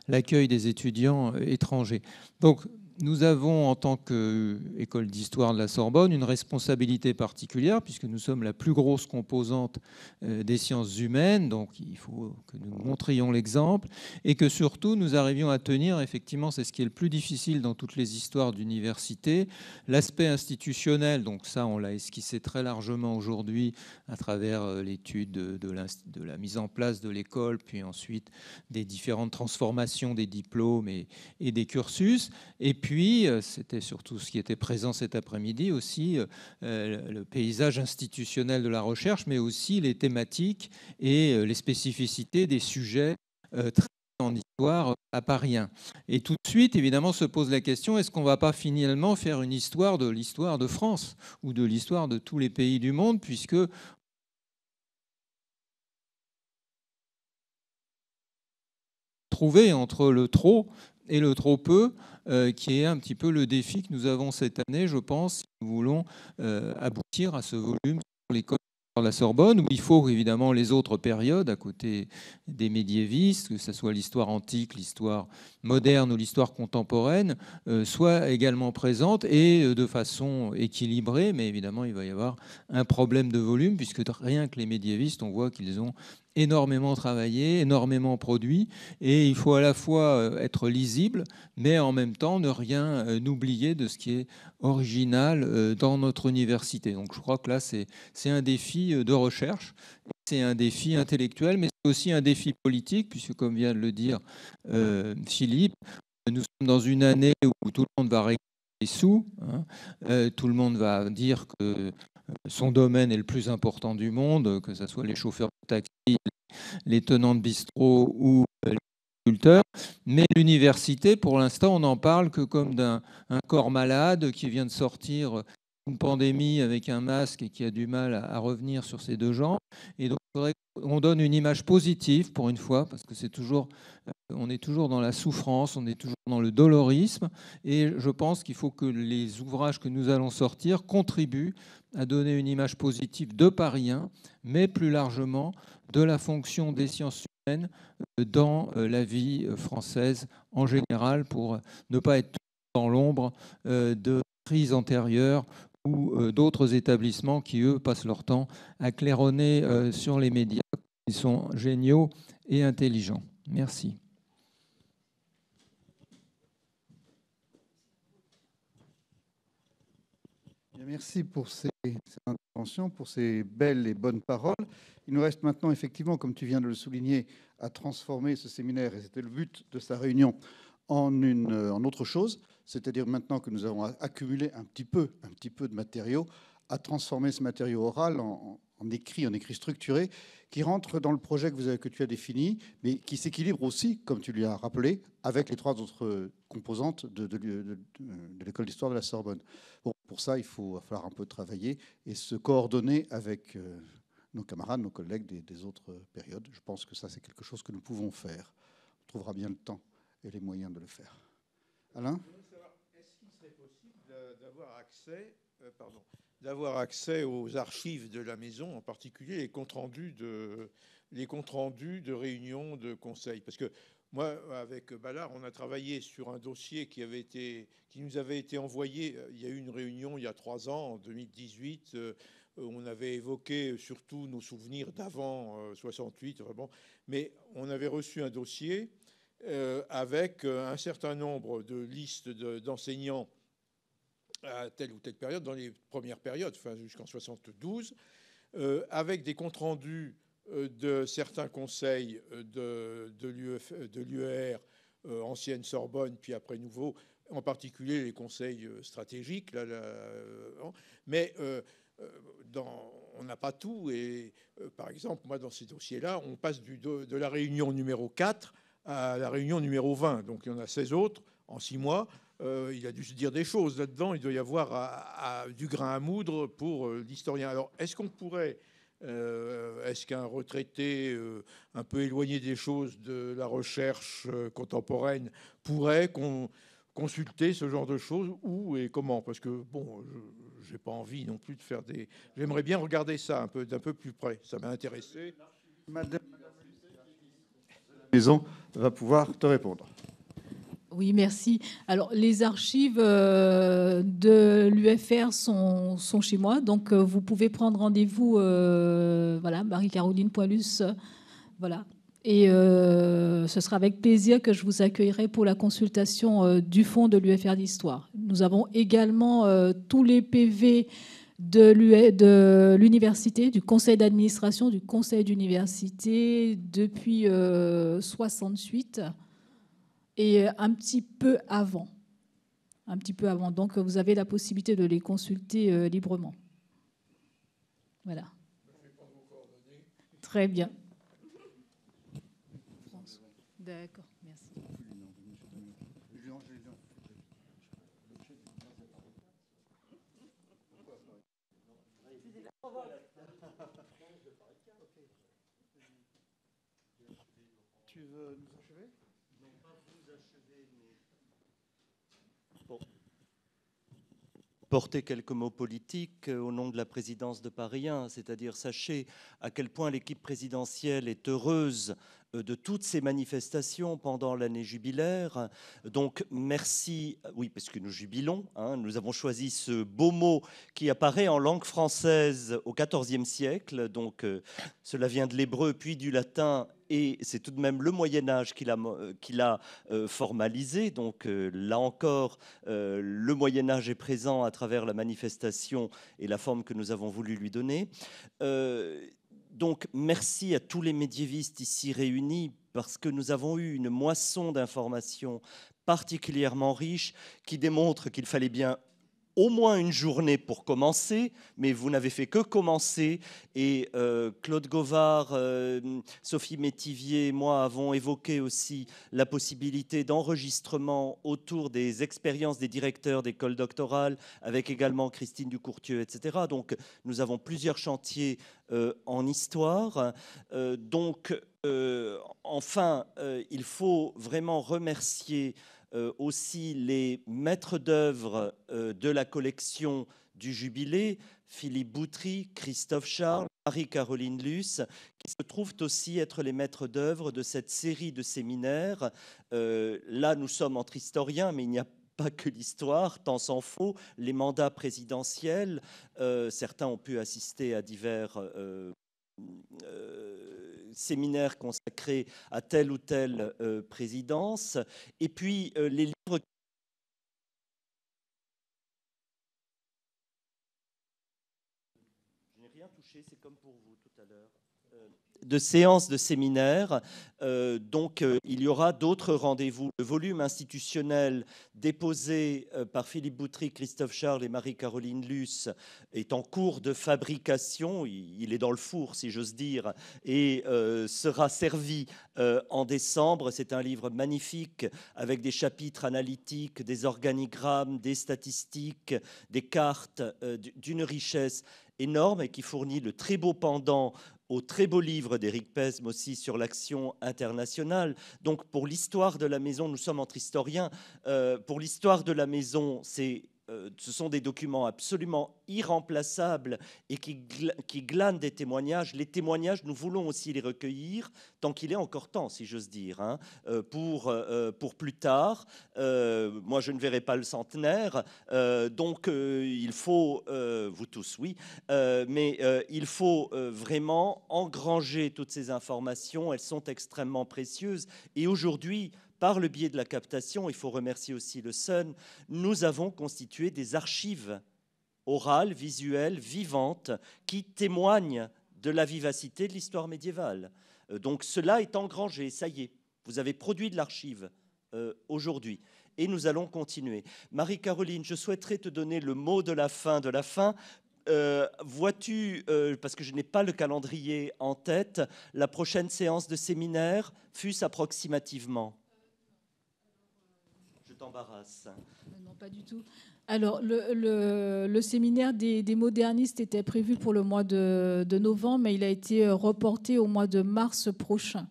l'accueil des étudiants étrangers. Donc nous avons, en tant qu'école d'histoire de la Sorbonne, une responsabilité particulière, puisque nous sommes la plus grosse composante des sciences humaines, donc il faut que nous montrions l'exemple, et que surtout nous arrivions à tenir, effectivement, c'est ce qui est le plus difficile dans toutes les histoires d'université, l'aspect institutionnel, donc ça on l'a esquissé très largement aujourd'hui à travers l'étude de la mise en place de l'école, puis ensuite des différentes transformations des diplômes et des cursus, et puis, c'était surtout ce qui était présent cet après-midi aussi, le paysage institutionnel de la recherche, mais aussi les thématiques et les spécificités des sujets traités en histoire à Paris 1. Et tout de suite, évidemment, se pose la question, est-ce qu'on ne va pas finalement faire une histoire de l'histoire de France ou de l'histoire de tous les pays du monde, puisque trouver entre le trop et le trop peu, qui est un petit peu le défi que nous avons cette année, je pense, si nous voulons aboutir à ce volume sur l'école de la Sorbonne, où il faut évidemment les autres périodes, à côté des médiévistes, que ce soit l'histoire antique, l'histoire moderne ou l'histoire contemporaine, soient également présentes et de façon équilibrée, mais évidemment il va y avoir un problème de volume, puisque rien que les médiévistes, on voit qu'ils ont énormément travaillé, énormément produit, et il faut à la fois être lisible, mais en même temps ne rien oublier de ce qui est original dans notre université. Donc je crois que là, c'est un défi de recherche, c'est un défi intellectuel, mais c'est aussi un défi politique, puisque comme vient de le dire Philippe, nous sommes dans une année où tout le monde va régler les sous, hein, tout le monde va dire que son domaine est le plus important du monde, que ce soit les chauffeurs de taxi, les tenants de bistrot ou les agriculteurs. Mais l'université, pour l'instant, on n'en parle que comme d'un corps malade qui vient de sortir une pandémie avec un masque et qui a du mal à revenir sur ses 2 jambes. Et donc, il faudrait qu'on donne une image positive pour une fois, parce que on est toujours dans la souffrance, on est toujours dans le dolorisme. Et je pense qu'il faut que les ouvrages que nous allons sortir contribuent à donner une image positive de Paris 1, mais plus largement de la fonction des sciences humaines dans la vie française en général, pour ne pas être dans l'ombre de crises antérieures ou d'autres établissements qui, eux, passent leur temps à claironner sur les médias. Ils sont géniaux et intelligents. Merci. Merci pour cette intervention, pour ces belles et bonnes paroles. Il nous reste maintenant, effectivement, comme tu viens de le souligner, à transformer ce séminaire, et c'était le but de sa réunion, en autre chose, c'est-à-dire maintenant que nous avons accumulé un petit peu de matériaux, à transformer ce matériau oral en écrit structuré, qui rentre dans le projet que tu as défini, mais qui s'équilibre aussi, comme tu lui as rappelé, avec les 3 autres composantes de l'école d'histoire de la Sorbonne. Bon, pour ça, il va falloir un peu travailler et se coordonner avec nos camarades, nos collègues des autres périodes. Je pense que ça, c'est quelque chose que nous pouvons faire. On trouvera bien le temps et les moyens de le faire. Alain ? Est-ce qu'il serait possible d'avoir d'avoir accès aux archives de la maison, en particulier les comptes rendus de réunions de conseil. Parce que moi, avec Ballard, on a travaillé sur un dossier qui nous avait été envoyé. Il y a eu une réunion il y a 3 ans, en 2018. On avait évoqué surtout nos souvenirs d'avant 68, vraiment. Mais on avait reçu un dossier avec un certain nombre de listes d'enseignants à telle ou telle période, dans les premières périodes, enfin jusqu'en 72, avec des comptes rendus de certains conseils de l'UER, ancienne Sorbonne, puis après nouveau, en particulier les conseils stratégiques. Mais on n'a pas tout. Et par exemple, moi, dans ces dossiers-là, on passe de la réunion numéro 4 à la réunion numéro 20. Donc il y en a 16 autres en 6 mois. Il a dû se dire des choses là-dedans. Il doit y avoir du grain à moudre pour l'historien. Alors, est-ce qu'un retraité un peu éloigné des choses de la recherche contemporaine pourrait consulter ce genre de choses, où et comment? Parce que, bon, je n'ai pas envie non plus de faire des... J'aimerais bien regarder ça d'un peu plus près. Ça m'a intéressé. Madame Maison va pouvoir te répondre. Oui, merci. Alors, les archives de l'UFR sont chez moi, donc vous pouvez prendre rendez-vous, voilà, Marie-Caroline Poilus, voilà. Et ce sera avec plaisir que je vous accueillerai pour la consultation du fonds de l'UFR d'Histoire. Nous avons également tous les PV de l'université, du conseil d'administration, du conseil d'université depuis 68. Et un petit peu avant. Donc, vous avez la possibilité de les consulter librement. Voilà. Très bien. D'accord, merci. Tu veux nous achever? Porter quelques mots politiques au nom de la présidence de Paris 1, c'est-à-dire sachez à quel point l'équipe présidentielle est heureuse de toutes ces manifestations pendant l'année jubilaire. Donc merci, oui, parce que nous jubilons, hein, nous avons choisi ce beau mot qui apparaît en langue française au XIVe siècle, donc cela vient de l'hébreu puis du latin, et c'est tout de même le Moyen-Âge qui l'a formalisé. Donc là encore, le Moyen-Âge est présent à travers la manifestation et la forme que nous avons voulu lui donner. Donc merci à tous les médiévistes ici réunis, parce que nous avons eu une moisson d'informations particulièrement riche qui démontre qu'il fallait bien au moins une journée pour commencer, mais vous n'avez fait que commencer. Et Claude Gauvard, Sophie Métivier et moi avons évoqué aussi la possibilité d'enregistrement autour des expériences des directeurs d'écoles doctorales, avec également Christine Ducourtieu, etc. Donc nous avons plusieurs chantiers en histoire. Enfin, il faut vraiment remercier aussi les maîtres d'œuvre de la collection du Jubilé, Philippe Boutry, Christophe Charles, Marie-Caroline Luce, qui se trouvent aussi être les maîtres d'œuvre de cette série de séminaires. Là, nous sommes entre historiens, mais il n'y a pas que l'histoire, tant s'en faut. Les mandats présidentiels, certains ont pu assister à divers séminaires consacrés à telle ou telle présidence. Et puis, les livres... Je n'ai rien touché, c'est comme pour vous tout à l'heure. De séances de séminaires. Donc, il y aura d'autres rendez-vous. Le volume institutionnel déposé par Philippe Boutry, Christophe Charles et Marie-Caroline Luce est en cours de fabrication. Il est dans le four, si j'ose dire, et sera servi en décembre. C'est un livre magnifique avec des chapitres analytiques, des organigrammes, des statistiques, des cartes d'une richesse énorme et qui fournit le très beau pendant au très beau livre d'Éric Pesme aussi sur l'action internationale. Donc pour l'histoire de la maison, nous sommes entre historiens, pour l'histoire de la maison, c'est ce sont des documents absolument irremplaçables et qui glanent des témoignages. Les témoignages, nous voulons aussi les recueillir, tant qu'il est encore temps, si j'ose dire, hein, pour plus tard. Moi, je ne verrai pas le centenaire, donc il faut, vous tous, oui, mais il faut vraiment engranger toutes ces informations. Elles sont extrêmement précieuses. Et aujourd'hui, par le biais de la captation, il faut remercier aussi le Sun, nous avons constitué des archives orales, visuelles, vivantes, qui témoignent de la vivacité de l'histoire médiévale. Donc cela est engrangé, ça y est, vous avez produit de l'archive aujourd'hui. Et nous allons continuer. Marie-Caroline, je souhaiterais te donner le mot de la fin de la fin. Vois-tu, parce que je n'ai pas le calendrier en tête, la prochaine séance de séminaire, fût-ce approximativement? T'embarrasse. Non, pas du tout. Alors, le séminaire des modernistes était prévu pour le mois de novembre, mais il a été reporté au mois de mars prochain.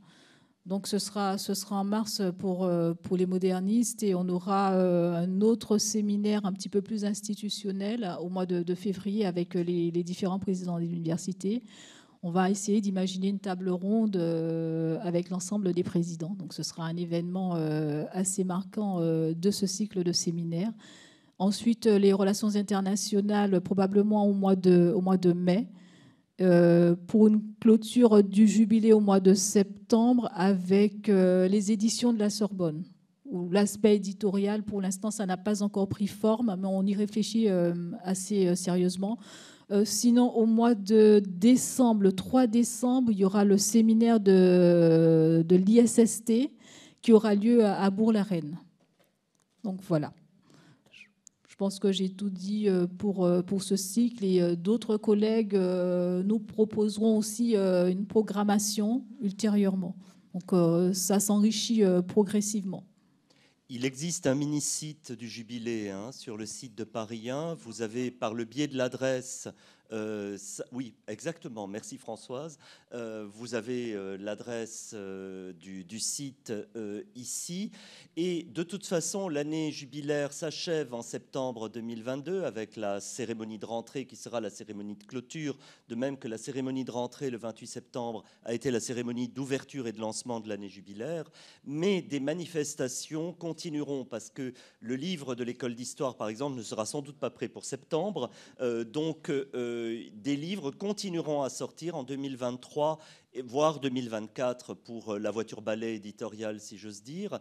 Donc, ce sera en mars pour les modernistes, et on aura un autre séminaire un petit peu plus institutionnel au mois de février avec les différents présidents des universités. On va essayer d'imaginer une table ronde avec l'ensemble des présidents. Donc, ce sera un événement assez marquant de ce cycle de séminaires. Ensuite, les relations internationales, probablement au mois de mai, pour une clôture du jubilé au mois de septembre avec les éditions de la Sorbonne, où l'aspect éditorial, pour l'instant, ça n'a pas encore pris forme, mais on y réfléchit assez sérieusement. Sinon, au mois de décembre, le 3 décembre, il y aura le séminaire de l'ISST qui aura lieu à Bourg-la-Reine. Donc voilà. Je pense que j'ai tout dit pour ce cycle, et d'autres collègues nous proposeront aussi une programmation ultérieurement. Donc ça s'enrichit progressivement. Il existe un mini-site du Jubilé sur le site de Paris 1. Vous avez, par le biais de l'adresse, oui, exactement, merci Françoise, vous avez l'adresse du site ici. Et de toute façon, l'année jubilaire s'achève en septembre 2022 avec la cérémonie de rentrée qui sera la cérémonie de clôture, de même que la cérémonie de rentrée le 28 septembre a été la cérémonie d'ouverture et de lancement de l'année jubilaire. Mais des manifestations continueront parce que le livre de l'école d'histoire, par exemple, ne sera sans doute pas prêt pour septembre. Donc, des livres continueront à sortir en 2023, voire 2024 pour la voiture balai éditoriale, si j'ose dire.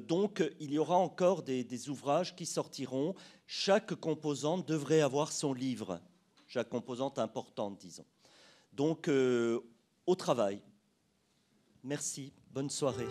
Donc, il y aura encore des ouvrages qui sortiront. Chaque composante devrait avoir son livre, chaque composante importante, disons. Donc, au travail. Merci, bonne soirée.